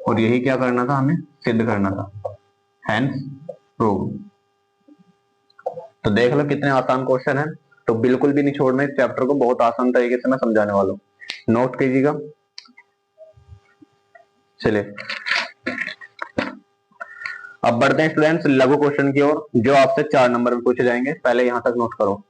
और यही क्या करना था, हमें सिद्ध करना था, हेंस प्रूव। तो देख लो कितने आसान क्वेश्चन है। तो बिल्कुल भी नहीं छोड़ना इस चैप्टर को, बहुत आसान तरीके से मैं समझाने वाला हूँ, नोट कीजिएगा। चलिए अब बढ़ते हैं स्टूडेंट्स लघु क्वेश्चन की ओर, जो आपसे 4 नंबर में पूछे जाएंगे। पहले यहां तक नोट करो।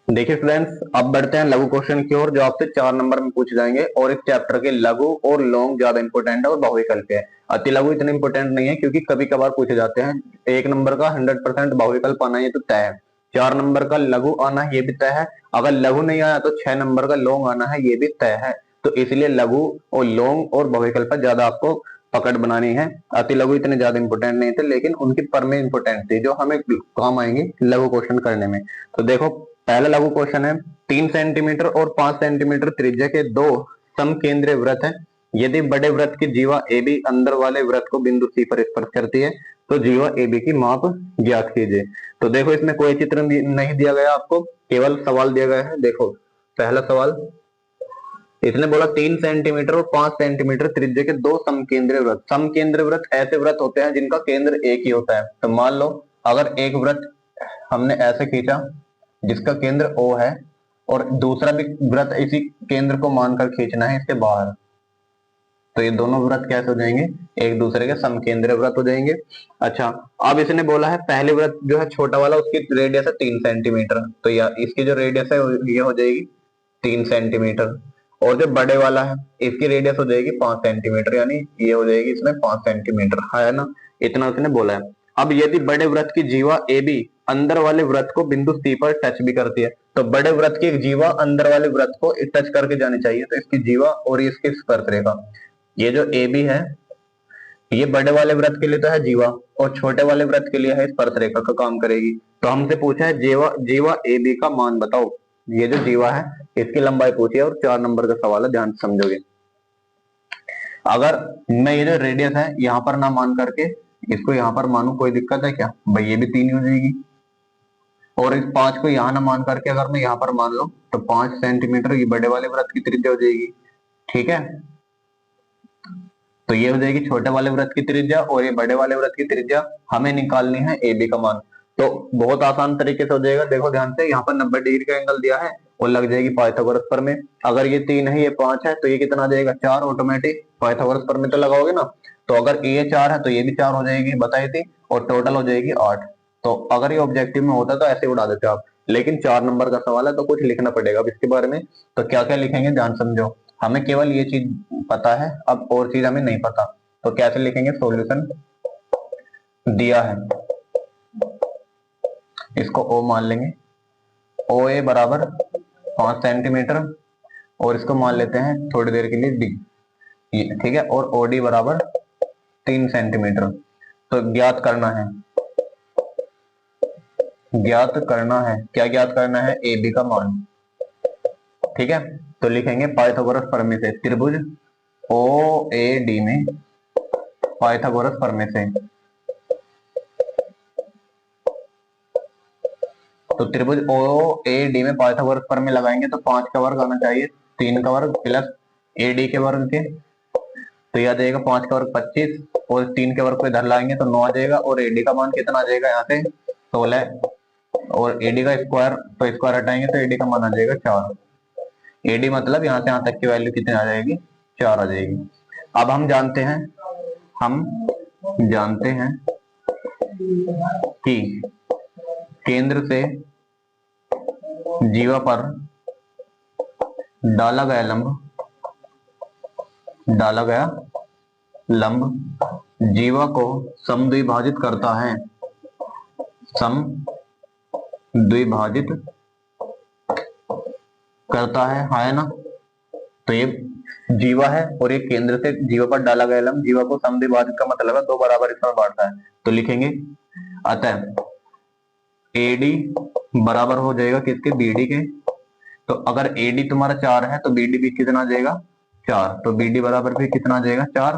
देखिए स्टूडेंट्स अब बढ़ते हैं लघु क्वेश्चन की ओर, जो आपसे 4 नंबर में पूछे जाएंगे। और इस चैप्टर के लघु और लॉन्ग ज्यादा इंपॉर्टेंट है और बहुविकल्प है। अति लघु इतने इंपॉर्टेंट नहीं है, क्योंकि कभी कभार पूछे जाते हैं। 1 नंबर का 100% बहुविकल्प आना ये तो तय है। 4 नंबर का लघु आना ये भी तय है। अगर लघु नहीं आया तो 6 नंबर का लॉन्ग आना है, ये भी तय है। तो इसलिए लघु और लोंग और बहुविकल्प ज्यादा आपको पकड़ बनानी है। अति लघु इतने ज्यादा इंपोर्टेंट नहीं थे, लेकिन उनकी पर में इंपोर्टेंट थी जो हमें काम आएंगे लघु क्वेश्चन करने में। तो देखो पहला लघु क्वेश्चन है, 3 सेंटीमीटर और 5 सेंटीमीटर त्रिज्या के दो समकेंद्रीय वृत्त है। यदि बड़े वृत्त की जीवा ए बी अंदर वाले वृत्त को बिंदु सी पर स्पर्श करती है तो जीवा ए बी की माप ज्ञात कीजिए। तो देखो इसमें कोई चित्र नहीं दिया गया आपको, केवल सवाल दिया गया है। देखो पहला सवाल, इसने बोला 3 सेंटीमीटर और 5 सेंटीमीटर त्रिज्या के दो समकेंद्रीय वृत्त। समकेंद्रीय वृत्त ऐसे वृत्त होते हैं जिनका केंद्र एक ही होता है। तो मान लो अगर एक वृत्त हमने ऐसे खींचा जिसका केंद्र O है और दूसरा भी वृत्त इसी केंद्र को मानकर खींचना है इसके बाहर, तो ये दोनों वृत्त कैसे हो जाएंगे, एक दूसरे के समकेंद्रीय वृत्त हो जाएंगे। अच्छा, अब इसने बोला है पहले वृत्त जो है छोटा वाला उसकी रेडियस है 3 सेंटीमीटर, तो या इसकी जो रेडियस है ये हो जाएगी 3 सेंटीमीटर, और जो बड़े वाला है इसकी रेडियस हो जाएगी 5 सेंटीमीटर, यानी ये हो जाएगी इसमें 5 सेंटीमीटर, है ना, इतना उसने बोला है। अब यदि बड़े वृत्त की जीवा ए बी अंदर वाले वृत्त को बिंदु सी पर टच भी करती है, तो बड़े वृत्त की जीवा अंदर वाले वृत्त को टच करके जानी चाहिए, तो इसकी जीवा और इसकी स्पर्श रेखा, ये जो ए बी है ये बड़े वाले वृत्त के लिए तो है जीवा और छोटे वाले वृत्त के लिए है स्पर्श रेखा का काम करेगी। तो हमसे पूछा है जीवा ए बी का मान बताओ। ये जो जीवा है इसकी लंबाई पूछी है और 4 नंबर का सवाल है, ध्यान से समझोगे। अगर मैं ये जो रेडियस है यहाँ पर ना मान करके इसको यहाँ पर मानू, कोई दिक्कत है क्या भाई, ये भी 3 हो जाएगी, और इस 5 को यहाँ ना मान करके अगर मैं यहाँ पर मान लूं तो 5 सेंटीमीटर ये बड़े वाले वृत्त की त्रिज्या हो जाएगी, ठीक है। तो ये हो जाएगी छोटे वाले वृत्त की त्रिज्या और ये बड़े वाले वृत्त की त्रिज्या, हमें निकालनी है ए बी का मान। तो बहुत आसान तरीके से हो जाएगा, देखो ध्यान से, यहाँ पर 90 डिग्री का एंगल दिया है और लग जाएगी पाइथागोरस प्रमेय। अगर ये 3 है ये 5 है तो ये कितना आ जाएगा 4, ऑटोमेटिक पाइथागोरस प्रमेय तो लगाओगे ना। तो अगर ये 4 है तो ये भी 4 हो जाएगी बताई थी, और टोटल हो जाएगी 8। तो अगर ये ऑब्जेक्टिव में होता तो ऐसे उड़ा देते आप, लेकिन 4 नंबर का सवाल है तो कुछ लिखना पड़ेगा अब इसके बारे में। तो क्या क्या लिखेंगे ध्यान समझो, हमें केवल ये चीज पता है, अब और चीज हमें नहीं पता। तो कैसे लिखेंगे, सॉल्यूशन दिया है इसको O मान लेंगे, OA बराबर 5 सेंटीमीटर और इसको मान लेते हैं थोड़ी देर के लिए D, ठीक है, और OD बराबर 3 सेंटीमीटर। तो ज्ञात करना है क्या ज्ञात करना है, AB का मान, ठीक है। तो लिखेंगे पाइथागोरस प्रमेय से त्रिभुज OAD में पाइथागोरस प्रमेय से, तो त्रिभुज OAD में पाइथागोरस प्रमेय लगाएंगे तो 5 का वर्ग आना चाहिए, 3 का वर्ग प्लस AD के वर्ग के, तो यह आ जाएगा 5 का वर्ग 25 और 3 के वर्ग को इधर लाएंगे तो 9 आ जाएगा, और AD का मान कितना आ जाएगा यहाँ से 16, और AD का स्क्वायर, तो स्क्वायर हटाएंगे तो AD का मान आ जाएगा 4। AD मतलब यहाँ से यहाँ तक की वैल्यू कितनी आ जाएगी, 4 आ जाएगी। अब हम जानते हैं कि केंद्र से जीवा पर डाला गया लंब जीवा को समद्विभाजित करता है ना। तो ये जीवा है और ये केंद्र से जीवा पर डाला गया लंब जीवा को समद्विभाजित का मतलब है 2 बराबर हिस्सों में बांटता है। तो लिखेंगे अतः AD बराबर हो जाएगा किसके, BD के। तो अगर AD तुम्हारा 4 है तो BD भी कितना आ जाएगा 4, तो BD बराबर भी कितना आ जाएगा 4।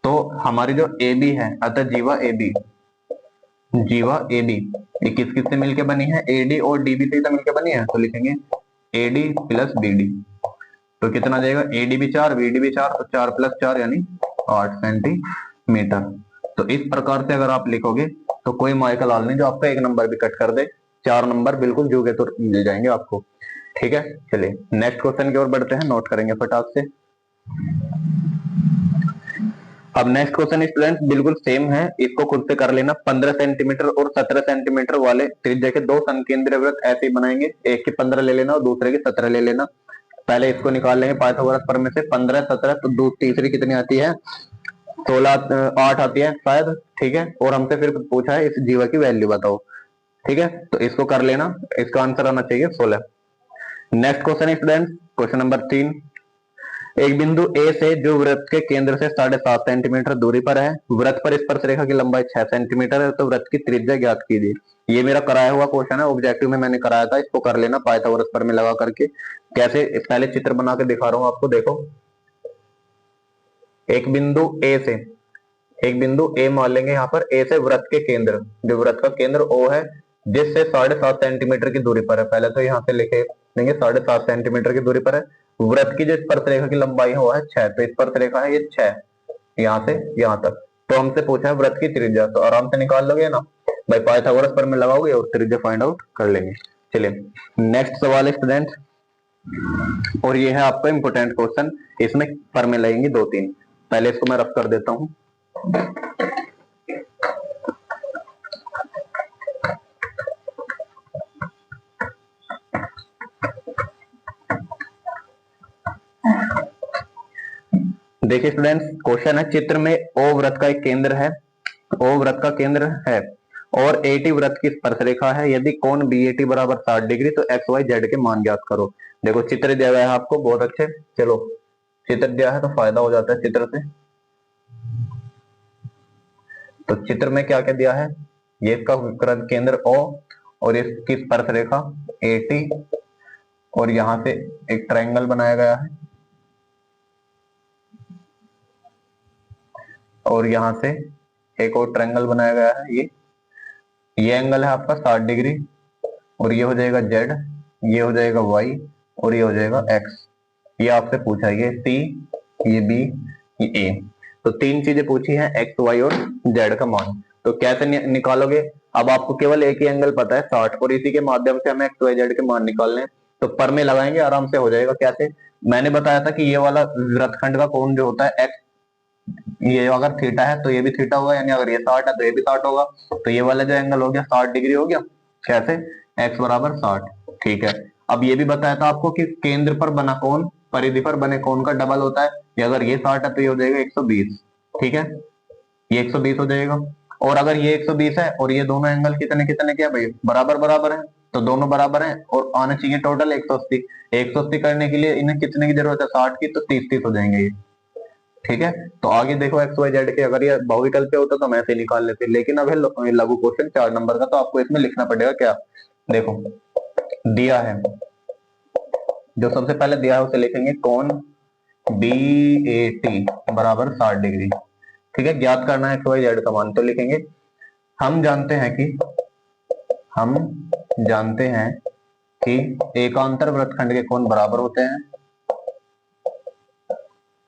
तो हमारी जो AB है, अतः जीवा AB ये किस किस से मिलकर बनी है, AD और DB से तो मिलकर बनी है। तो लिखेंगे AD प्लस BD, तो कितना आ जाएगा, AD भी 4 BD भी 4, तो 4 प्लस 4 यानी 8 सेंटीमीटर। तो इस प्रकार से अगर आप लिखोगे तो कोई माइकल लाल नहीं जो आपका 1 नंबर भी कट कर दे, 4 नंबर बिल्कुल जूगे तो मिल जाएंगे आपको, ठीक है। चलिए नेक्स्ट क्वेश्चन की ओर बढ़ते हैं, नोट करेंगे फटाक से। अब नेक्स्ट क्वेश्चन स्टूडेंट बिल्कुल सेम है, इसको खुद से कर लेना। 15 सेंटीमीटर और 17 सेंटीमीटर वाले त्रिज्या के दो समकेंद्रीय वृत्त ऐसे ही बनाएंगे, एक के 15 ले लेना और दूसरे के 17 ले लेना। पहले इसको निकाल लेंगे पाइथागोरस प्रमेय से, 15 17, तो तीसरी कितनी आती है 16 8 आती है शायद, ठीक है। और हमसे फिर पूछा है इस जीवा की वैल्यू बताओ, ठीक है। तो इसको कर लेना, इसका आंसर आना चाहिए 16। Next question student, question number 3, एक बिंदु ए से जो वृत्त के केंद्र से 7.5 सेंटीमीटर दूरी पर है, वृत्त पर स्पर्श रेखा की लंबाई 6 सेंटीमीटर है, तो वृत्त की त्रिज्या ज्ञात कीजिए। ये मेरा कराया हुआ क्वेश्चन है, ऑब्जेक्टिव में मैंने कराया था, इसको कर लेना पाइथागोरस पर में लगा करके। कैसे, पहले चित्र बना के दिखा रहा हूं आपको, देखो। एक बिंदु ए से, एक बिंदु ए मान लेंगे यहाँ पर, ए से वृत्त के केंद्र, जो वृत्त का केंद्र ओ है, जिससे 7.5 सेंटीमीटर की दूरी पर है। पहले तो यहाँ से लिखे देंगे 7.5 सेंटीमीटर की दूरी पर है। वृत्त की जो स्पर्श रेखा की लंबाई है वो है 6, तो स्पर्श रेखा है ये 6, यहाँ से यहाँ तक। तो हमसे पूछा है वृत्त की त्रिज्या, तो आराम से निकाल लोगे ना भाई, पाइथागोरस पर में लगाओगे और त्रिज्या फाइंड आउट कर लेंगे। चलिए नेक्स्ट सवाल है स्टूडेंट, और ये है आपका इंपोर्टेंट क्वेश्चन, इसमें पर में लगेंगे 2-3। पहले इसको मैं रफ कर देता हूं। देखिए स्टूडेंट्स, क्वेश्चन है, चित्र में ओ वृत्त का एक केंद्र है, ओ वृत्त का केंद्र है और एटी वृत्त की स्पर्श रेखा है। यदि कोण बीएटी बराबर 60 डिग्री, तो एक्स वाई जेड के मान ज्ञात करो। देखो चित्र दिया गया है आपको, बहुत अच्छे। चलो चित्र दिया है तो फायदा हो जाता है चित्र से। तो चित्र में क्या क्या दिया है, ये इसका वृत्त केंद्र ओ और इसकी स्पर्श रेखा एटी, और यहां से एक ट्रायंगल बनाया गया है, और यहां से एक और ट्रायंगल बनाया गया है। ये एंगल है आपका 60 डिग्री, और ये हो जाएगा जेड, ये हो जाएगा वाई, और ये हो जाएगा एक्स। ये आपसे पूछा है, ये सी, ये बी, ये ए। तो 3 चीजें पूछी हैं, एक्स वाई और जेड का मान। तो कैसे निकालोगे, अब आपको केवल एक ही एंगल पता है 60, और इसी के माध्यम से हमें एक्स वाई जेड के मान निकालने हैं। तो पर में लगाएंगे, आराम से हो जाएगा। कैसे, मैंने बताया था कि ये वाला वृत्तखंड का कोण जो होता है एक्स, ये अगर थीटा है तो ये भी थीटा होगा, यानी अगर ये 60 है तो ये भी 60 होगा। तो ये वाला जो एंगल हो गया 60 डिग्री हो गया। कैसे, एक्स बराबर 60। ठीक है, अब ये भी बताया था आपको कि केंद्र पर बना कोण परिधि पर बने कोण का डबल होता है। ये अगर ये 60 है तो ये हो जाएगा 120। ठीक है, ये 120 हो जाएगा। और अगर ये 120 है और ये दोनों एंगल कितने कितने क्या भाई, बराबर बराबर है, तो दोनों बराबर है और आना चाहिए टोटल 180। 180 करने के लिए इन्हें कितने की जरूरत है, 60 की, तो 30-30 हो जाएंगे ये। ठीक है, तो आगे देखो एक्स वाई जेड के, अगर ये बहुविकल्प पे होता तो हम ऐसे निकाल लेते, लेकिन अब है लघु क्वेश्चन 4 नंबर का, तो आपको इसमें लिखना पड़ेगा क्या। देखो दिया है, जो सबसे पहले दिया है उसे लिखेंगे, कोण बी ए टी बराबर 60 डिग्री। ठीक है, ज्ञात करना है एक्स वाई जेड का मान, तो लिखेंगे, हम जानते हैं कि एकांतर वृत्तखंड के कोण बराबर होते हैं,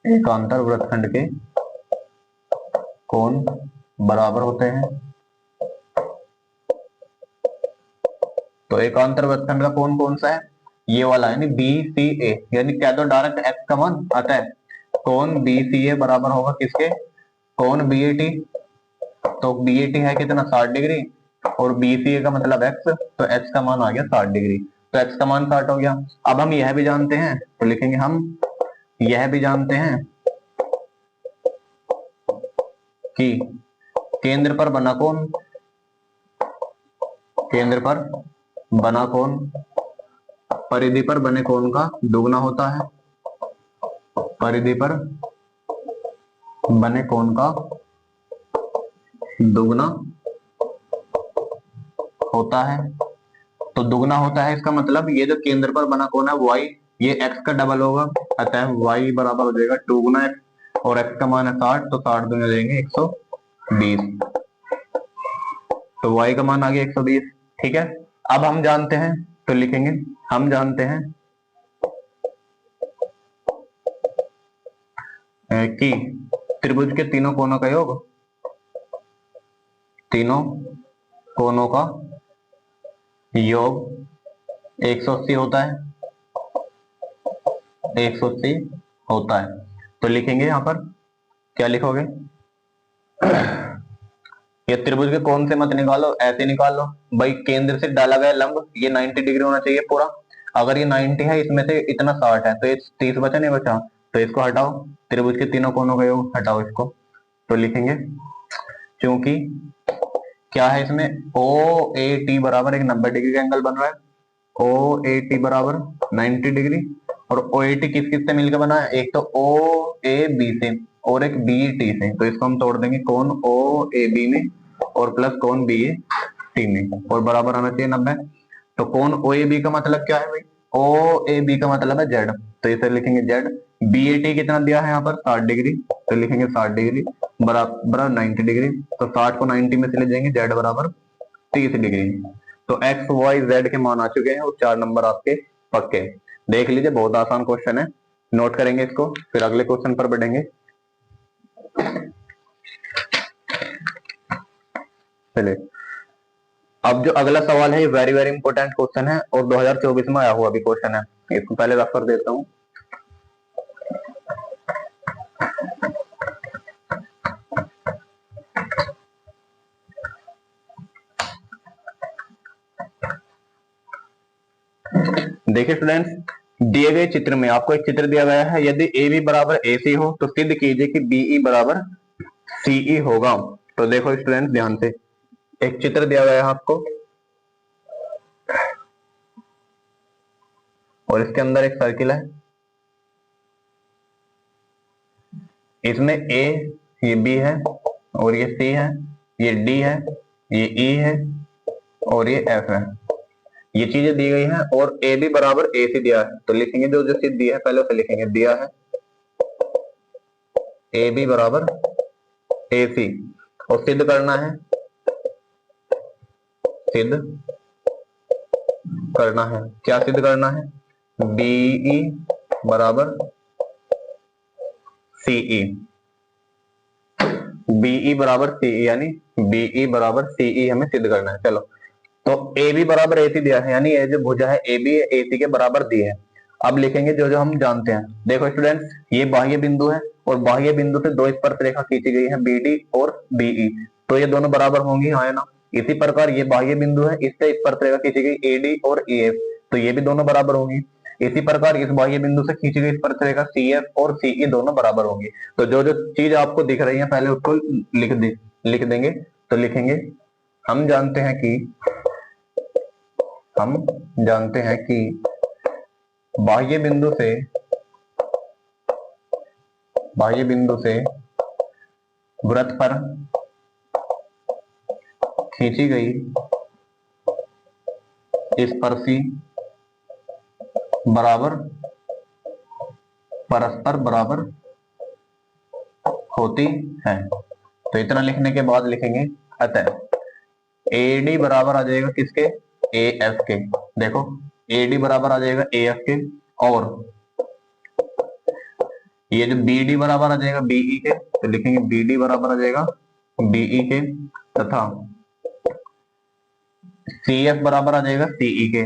एकांतर वृत्तखंड के कोण बराबर होते हैं। तो एकांतर वृत्तखंड का कोण कौन सा है, ये वाला, यानी बी सी ए, यानी क्या तो डायरेक्ट एक्स का मान आता है। कोण बी सी ए बराबर होगा किसके, कोण बी ए टी। तो बी ए टी है कितना, 60 डिग्री, और बी सी ए का मतलब एक्स, तो एक्स का मान आ गया 60 डिग्री। तो एक्स का मान 60 हो गया। अब हम यह भी जानते हैं, तो लिखेंगे, हम यह भी जानते हैं कि केंद्र पर बना कोण, केंद्र पर बना कोण परिधि पर बने कोण का दुगना होता है, परिधि पर बने कोण का दुगना होता है। तो दुगना होता है, इसका मतलब ये जो केंद्र पर बना कोण है y, ये x का डबल होगा, अतः y बराबर हो जाएगा 2 गुना x, और x का मान है 60, तो 60 दूनी लेंगे 120, तो y का मान आ गया 120। ठीक है, अब हम जानते हैं, तो लिखेंगे, हम जानते हैं कि त्रिभुज के तीनों कोनों का योग, तीनों कोनों का योग 180 होता है, 180 होता है। तो लिखेंगे यहां पर, क्या लिखोगे, ये त्रिभुज के कोण से मत निकालो, ऐसे निकाल लो भाई। केंद्र से डाला गया लंब ये 90 डिग्री होना चाहिए पूरा। अगर ये 90 है, इसमें से इतना 60 है, तो ये 30 बचा नहीं बचा, तो इसको हटाओ, त्रिभुज के तीनों कोनों का योग हटाओ इसको। तो लिखेंगे, क्योंकि क्या है इसमें, ओ ए टी बराबर एक 90 डिग्री का एंगल बन रहा है, ओ ए टी बराबर 90 डिग्री, और OAT किस किस से मिलकर बना है, एक तो OAB से और एक BET से। तो इसको हम तोड़ देंगे कोण OAB में और प्लस कोण BET में और बराबर आना चाहिए 90। तो कोण OAB का मतलब क्या है भाई, OAB का मतलब है Z, तो इसे लिखेंगे Z। BAT कितना दिया है यहाँ पर 60 डिग्री, तो लिखेंगे 60 डिग्री बराबर 90 डिग्री। तो 60 को 90 में से ले जाएंगे, Z बराबर 30 डिग्री। तो एक्स वाई जेड के मान आ चुके हैं और 4 नंबर आपके पक्के। देख लीजिए बहुत आसान क्वेश्चन है, नोट करेंगे इसको, फिर अगले क्वेश्चन पर बढ़ेंगे। चलिए अब जो अगला सवाल है ये वेरी वेरी इंपॉर्टेंट क्वेश्चन है और 2024 में आया हुआ भी क्वेश्चन है, इसको पहले रख कर देता हूं। देखिए स्टूडेंट्स, दिए गए चित्र में आपको एक चित्र दिया गया है, यदि ए बी बराबर ए सी हो तो सिद्ध कीजिए कि बीई बराबर सीई होगा। तो देखो स्टूडेंट्स ध्यान से, एक चित्र दिया गया है आपको और इसके अंदर एक सर्किल है, इसमें ए ये बी है और ये सी है, ये डी है, ये ई है और ये एफ है, ये चीजें दी गई हैं और ए बी बराबर ए सी दिया है। तो लिखेंगे जो जो चीज दी है पहले उसे लिखेंगे, दिया है ए बी बराबर ए सी और सिद्ध करना है, सिद्ध करना है, क्या सिद्ध करना है, बीई बराबर सीई, बीई बराबर सीई यानी बीई बराबर सीई हमें सिद्ध करना है। चलो तो ए बी बराबर ए सी दिया है यानी ये जो भुजा है ए बी ए सी के बराबर दी है। अब लिखेंगे जो जो हम जानते हैं। देखो स्टूडेंट्स ये बाह्य बिंदु है और बाह्य बिंदु से दो स्पर्शरेखा खींची गई है BD और BE, तो ये दोनों बराबर होंगी, हाँ ना। इसी प्रकार ये बाह्य बिंदु है, इससे स्पर्शरेखा खींची गई AD और EF, तो ये भी दोनों बराबर होंगी। इसी प्रकार इस बाह्य बिंदु से खींची गई स्पर्शरेखा CF और CE दोनों बराबर होंगी। तो जो जो चीज आपको दिख रही है पहले उसको लिख देंगे। तो लिखेंगे हम जानते हैं कि बाह्य बिंदु से वृत्त पर खींची गई स्पर्शी बराबर परस्पर बराबर होती है। तो इतना लिखने के बाद लिखेंगे अतः AD बराबर आ जाएगा किसके, AF के। देखो AD बराबर आ जाएगा AF के और ये जो BD बराबर आ जाएगा BE के, तो लिखेंगे BD बराबर आ जाएगा BE के तथा CF बराबर आ जाएगा CE के,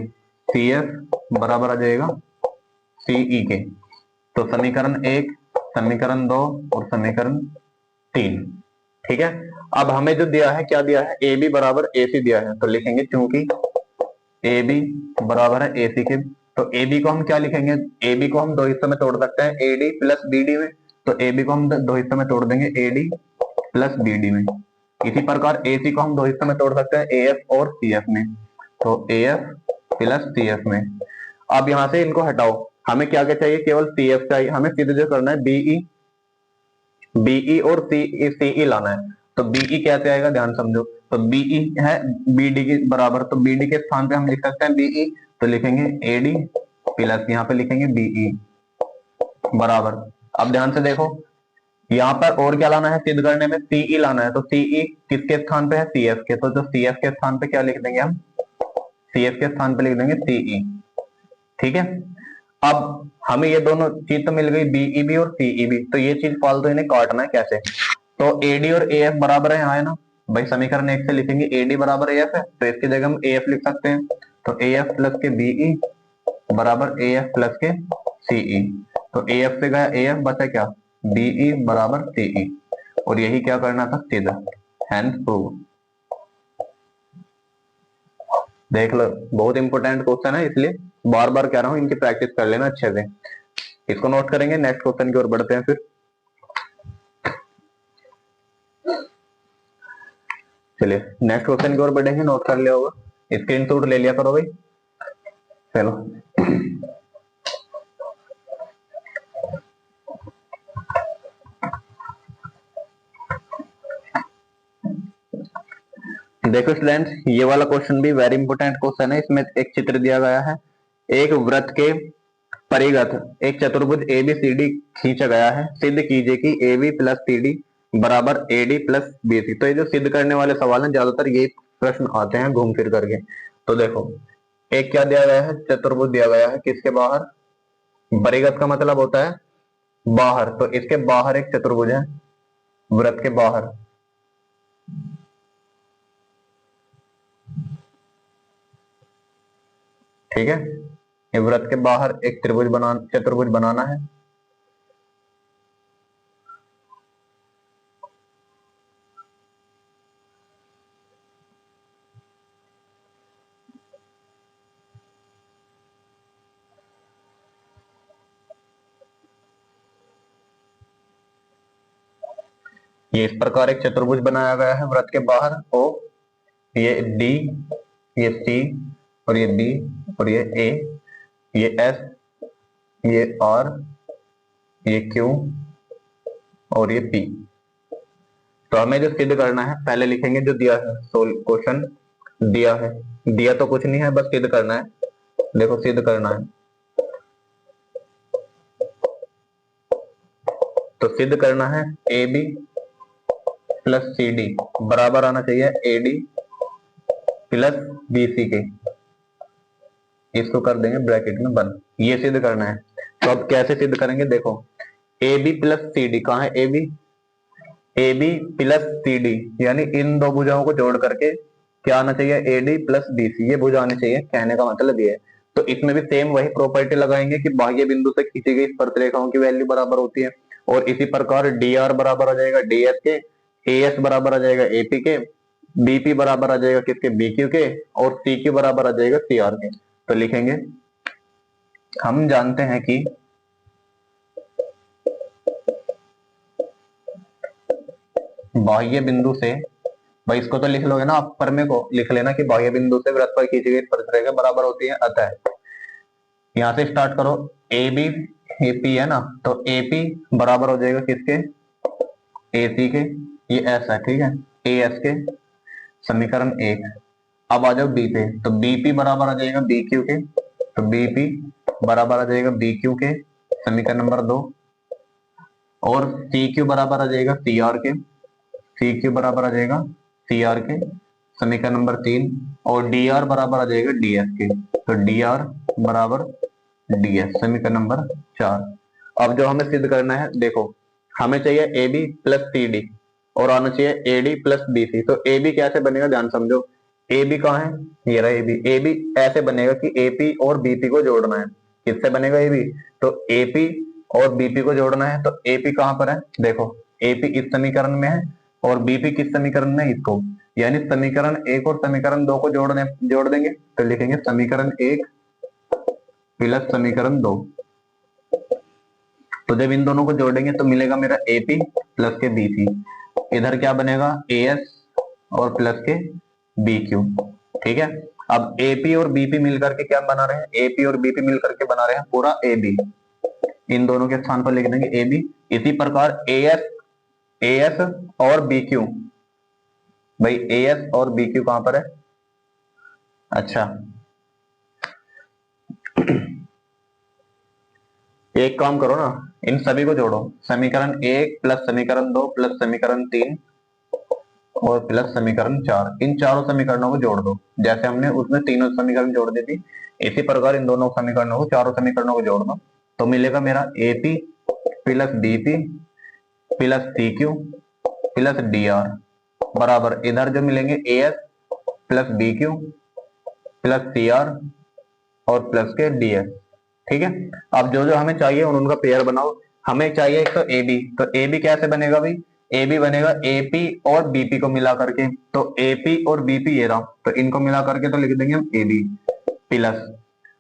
CF बराबर आ जाएगा CE के। तो समीकरण 1, समीकरण 2 और समीकरण 3, ठीक है। अब हमें जो दिया है क्या दिया है, AB बराबर AC दिया है, तो लिखेंगे चूंकि AB बराबर है AC के, तो AB को हम क्या लिखेंगे, AB को हम दो हिस्सों में तोड़ सकते हैं AD प्लस BD में, तो AB को हम दो हिस्सों में तोड़ देंगे AD प्लस BD में। इसी प्रकार AC को हम दो हिस्सों में तोड़ सकते हैं AF और CF में, तो AF प्लस CF में। अब यहां से इनको हटाओ, हमें क्या क्या चाहिए, केवल CF चाहिए, हमें सीधे जो करना है BE और CE लाना है। तो BE कैसे आएगा ध्यान समझो, तो BE है BD के बराबर, तो BD के स्थान पे हम लिख सकते हैं BE, तो लिखेंगे AD प्लस यहाँ पे लिखेंगे BE बराबर। अब ध्यान से देखो यहाँ पर और क्या लाना है सिद्ध करने में, CE लाना है, तो CE किसके स्थान पे है, CF के, तो जो CF के स्थान पे क्या लिख देंगे हम, CF के स्थान पे लिख देंगे CE, ठीक है। अब हमें ये दोनों चीज तो मिल गई BEB और CEB, तो ये चीज फालतू इन्हें काटना है कैसे, तो AD और AF बराबर है, यहाँ है ना भाई, समीकरण 1 से लिखेंगे AD बराबर AF है, तो इसकी जगह हम AF लिख सकते हैं, तो AF प्लस के BE बराबर AF प्लस के CE, तो AF से गया AF, बचा क्या BE बराबर CE, और यही क्या करना था सिद्ध, हेंस प्रूव। देख लो बहुत इंपॉर्टेंट क्वेश्चन है, इसलिए बार बार कह रहा हूं इनकी प्रैक्टिस कर लेना अच्छे से। इसको नोट करेंगे, नेक्स्ट क्वेश्चन की ओर बढ़ते हैं फिर। चलिए नेक्स्ट क्वेश्चन की ओर बढ़ेंगे, नोट कर लिया होगा, स्क्रीनशॉट ले लिया करो भाई। चलो देखो स्टूडेंट्स, ये वाला क्वेश्चन भी वेरी इंपोर्टेंट क्वेश्चन है। इसमें एक चित्र दिया गया है, एक वृत्त के परिगत एक चतुर्भुज ए बी सी डी खींचा गया है, सिद्ध कीजिए कि A B plus C D बराबर A D plus B C. तो ये जो सिद्ध करने वाले सवाल हैं, ज्यादातर ये प्रश्न आते हैं घूम फिर करके। तो देखो, एक क्या दिया गया है, चतुर्भुज दिया गया है, किसके बाहर, परिगत का मतलब होता है बाहर, तो इसके बाहर एक चतुर्भुज है, वृत्त के बाहर। ठीक है, ये वृत्त के बाहर एक चतुर्भुज बनाना है। ये इस प्रकार एक चतुर्भुज बनाया गया है वृत्त के बाहर, ओ, ये डी, ये सी, और ये बी, और ये ए, ये एस, ये आर, ये क्यू, और ये पी। तो हमें जो सिद्ध करना है, पहले लिखेंगे जो दिया है, क्वेश्चन दिया है, दिया तो कुछ नहीं है, बस सिद्ध करना है। देखो, सिद्ध करना है, तो सिद्ध करना है A B plus C D बराबर आना चाहिए A D plus B C के। इसको कर देंगे ब्रैकेट में बंद। ये सिद्ध करना है। तो अब कैसे सिद्ध करेंगे, देखो, A B plus C D कहाँ है, A B plus C D, यानी इन दो भुजाओं को जोड़ करके क्या आना चाहिए, A D plus B C, ये भुजा आनी चाहिए, कहने का मतलब ये है। तो इसमें भी सेम वही प्रॉपर्टी लगाएंगे कि बाह्य बिंदु से खींची गई स्पर्शरेखाओं की वैल्यू बराबर होती है, और इसी प्रकार डी आर बराबर आ जाएगा डी एस के, ए एस बराबर आ जाएगा एपी के, बीपी बराबर आ जाएगा किसके, बीक्यू के, और सी क्यू बराबर आ जाएगा सी आर के। तो लिखेंगे, हम जानते हैं कि बाह्य बिंदु से, भाई इसको तो लिख लोगे ना आप, पर में को लिख लेना कि बाह्य बिंदु से वृत्त पर खींची गई स्पर्शरेखा बराबर होती है। अतः यहां से स्टार्ट करो, ए बी, ए पी है ना, तो ए पी बराबर हो जाएगा किसके, ए सी के, ये एस है, ठीक है, ए एस के, समीकरण एक। अब आ जाओ बी पे, तो बीपी बराबर आ जाएगा बी क्यू के, तो बीपी बराबर आ जाएगा बी क्यू के, समीकरण नंबर 2, और सी क्यू बराबर आ जाएगा सी आर के, सी क्यू बराबर आ जाएगा सी आर के, समीकरण नंबर 3, और डी आर बराबर आ जाएगा डी एस के, तो डी आर बराबर डी एस, समीकरण नंबर 4। अब जो हमें सिद्ध करना है, देखो, हमें चाहिए A B plus C D और आना चाहिए A D plus B C. तो ए बी कैसे बनेगा, ध्यान समझो, ए बी कहाँ है, ये रहा ए बी। ए बी ऐसे बनेगा कि ए पी और बीपी को जोड़ना है। किससे बनेगा ए बी, तो ए पी और बीपी को जोड़ना है। तो ए पी कहां पर है, देखो, ए पी इस समीकरण में है, और बीपी किस समीकरण में, इसको, यानी समीकरण 1 और समीकरण 2 को जोड़ देंगे। तो लिखेंगे समीकरण 1 प्लस समीकरण 2। तो जब इन दोनों को जोड़ेंगे तो मिलेगा मेरा एपी प्लस के बीसी। इधर क्या बनेगा, ए एस और प्लस के बी क्यू। ठीक है, अब एपी और बीपी मिलकर के क्या बना रहे हैं, एपी और बीपी मिलकर के बना रहे हैं पूरा ए बी। इन दोनों के स्थान पर लिख देंगे ए बी। इसी प्रकार ए एस और बी क्यू, भाई ए एस और बी क्यू कहां पर है, अच्छा, एक काम करो ना, इन सभी को जोड़ो, समीकरण 1 प्लस समीकरण 2 प्लस समीकरण 3 और प्लस समीकरण 4, इन चारों समीकरणों को जोड़ दो। जैसे हमने उसमें तीनों समीकरण जोड़ दी थी, इसी प्रकार इन दोनों समीकरणों को, चारों समीकरणों को जोड़ दो, तो मिलेगा मेरा AP plus BP plus C Q plus D R बराबर, इधर जो मिलेंगे A S plus B Q plus C R और प्लस के डी एस। ठीक है, अब जो जो हमें चाहिए उनका पेयर बनाओ। हमें चाहिए एक तो ए बी, तो ए बी कैसे बनेगा भाई, ए बी बनेगा एपी और बीपी को मिला करके, तो एपी और बीपी ये रहा, तो इनको मिला करके तो लिख देंगे हम ए बी प्लस।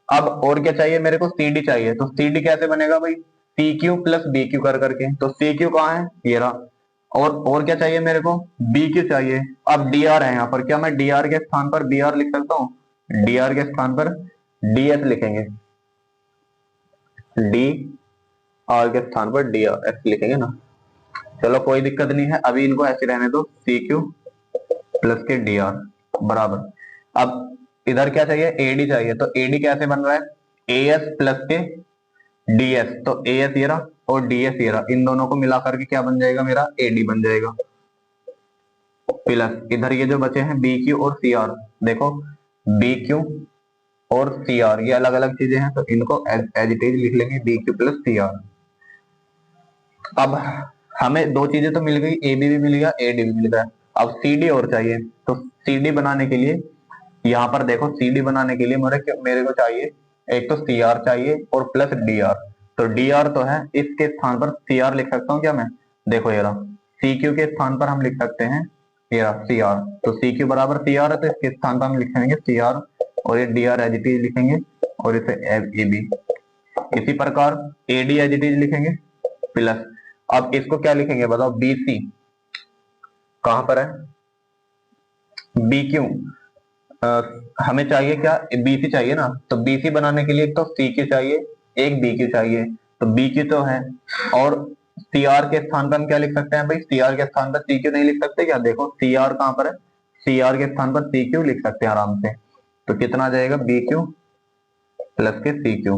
अब और क्या चाहिए मेरे को, सी डी चाहिए, तो सी डी कैसे बनेगा भाई, C Q plus B Q कर करके, तो सी क्यू कहाँ है, ये रहा। और क्या चाहिए मेरे को, बी क्यू चाहिए। अब डी आर है यहाँ पर, क्या मैं डी आर के स्थान पर बी आर लिख सकता हूँ, डी आर के स्थान पर डी एस लिखेंगे, डी आर के स्थान पर डी आर एस लिखेंगे ना। चलो कोई दिक्कत नहीं है, अभी इनको ऐसे रहने दो, सी क्यू प्लस के डी आर बराबर। अब इधर क्या चाहिए, एडी चाहिए, तो एडी कैसे बन रहा है, ए एस प्लस के डी एस, तो ए एस ये रहा और डी एस ये रहा, इन दोनों को मिला करके क्या बन जाएगा मेरा, एडी बन जाएगा। प्लस इधर ये जो बचे हैं बी क्यू और सी आर, देखो बी क्यू और सी आर ये अलग अलग चीजें हैं, तो इनको एज इट इज लिख लेंगे B Q plus C R. अब हमें दो चीजें तो मिल गई, ए बी भी मिल गया, ए डी भी मिल गया। अब सी डी और चाहिए, तो सी डी बनाने के लिए यहाँ पर देखो, सी डी बनाने के लिए मेरे को चाहिए एक तो सी आर चाहिए और प्लस डी आर। तो डी आर तो है, इसके स्थान पर सी आर लिख सकता हूँ क्या मैं, देखो ये रहा, सी क्यू के स्थान पर हम लिख सकते हैं ये रहा सी आर, तो सी क्यू बराबर सी आर है, तो इसके स्थान पर हम लिखेंगे सी आर और ये D R as it is लिखेंगे और इसे ए बी। इसी प्रकार A D as it is लिखेंगे प्लस, अब इसको क्या लिखेंगे बताओ, बी सी कहां पर है, बी क्यू हमें चाहिए क्या, बीसी चाहिए ना, तो बीसी बनाने के लिए एक तो सी क्यू चाहिए, एक बी क्यू चाहिए, तो बी क्यू तो है, और सी आर के स्थान पर हम क्या लिख सकते हैं भाई, सी आर के स्थान पर सी क्यू नहीं लिख सकते क्या, देखो सी आर कहां पर है, सी आर के स्थान पर सी क्यू लिख सकते हैं आराम से, तो कितना आ जाएगा बी क्यू प्लस के सी क्यू।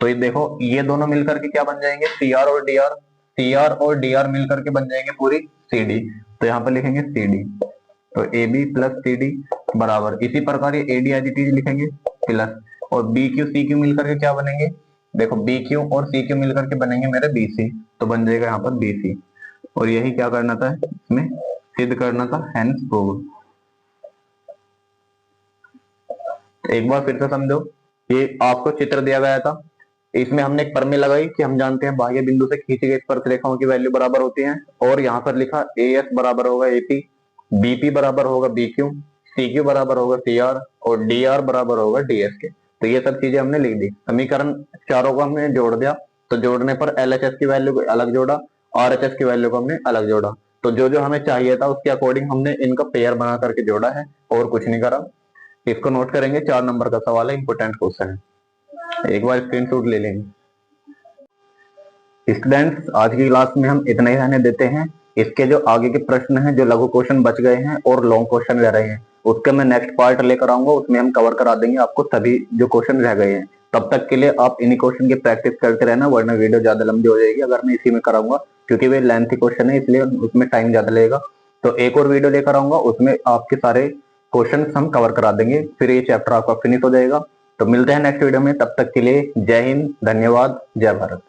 तो ये देखो ये दोनों मिलकर के क्या बन जाएंगे, सी आर और डी आर, सी आर और डी आर मिलकर के बन जाएंगे पूरी सी डी, तो यहाँ पर लिखेंगे सी डी, तो A B plus C D बराबर। इसी प्रकार ये A D as it is लिखेंगे प्लस, और बी क्यू सी क्यू मिलकर के क्या बनेंगे, देखो बी क्यू और सी क्यू मिलकर के बनेंगे मेरे बी सी, तो बन जाएगा यहाँ पर बी सी, और यही क्या करना था इसमें सिद्ध करना था, हेंस प्रूव्ड। एक बार फिर से समझो, ये आपको चित्र दिया गया था, इसमें हमने एक प्रमेय लगाई कि हम जानते हैं बाह्य बिंदु से खींची गई स्पर्शरेखाओं की वैल्यू बराबर होती है, और यहाँ पर लिखा ए एस बराबर होगा एपी, बीपी बराबर होगा बीक्यू, सीक्यू बराबर होगा सीआर और डीआर बराबर होगा डीएस के। तो ये सब चीजें हमने लिख दी, समीकरण चारों को हमने जोड़ दिया, तो जोड़ने पर एलएचएस की वैल्यू को अलग जोड़ा, आरएचएस की वैल्यू को हमने अलग जोड़ा, तो जो जो हमें चाहिए था उसके अकॉर्डिंग हमने इनका पेयर बना करके जोड़ा है और कुछ नहीं करा। इसको नोट करेंगे, 4 नंबर का सवाल है, इंपोर्टेंट क्वेश्चन है, एक बार स्क्रीनशॉट ले लेंगे। स्टूडेंट्स आज की क्लास में हम इतना ही रहने देते हैं, इसके जो आगे के प्रश्न हैं, जो लघु क्वेश्चन बच गए हैं और लॉन्ग क्वेश्चन रह रहे हैं, उसका मैं नेक्स्ट पार्ट लेकर आऊंगा, उसमें हम कवर करा देंगे आपको सभी जो क्वेश्चन रह गए हैं। तब तक के लिए आप इन्हीं क्वेश्चन की प्रैक्टिस करते रहना, वरना वीडियो ज्यादा लंबी हो जाएगी अगर मैं इसी में कराऊंगा, क्योंकि वे लेंथी क्वेश्चन है इसलिए उसमें टाइम ज्यादा लगेगा। तो एक और वीडियो लेकर आऊंगा, उसमें आपके सारे क्वेश्चन हम कवर करा देंगे, फिर ये चैप्टर आपका फिनिश हो जाएगा। तो मिलते हैं नेक्स्ट वीडियो में, तब तक के लिए जय हिंद, धन्यवाद, जय भारत।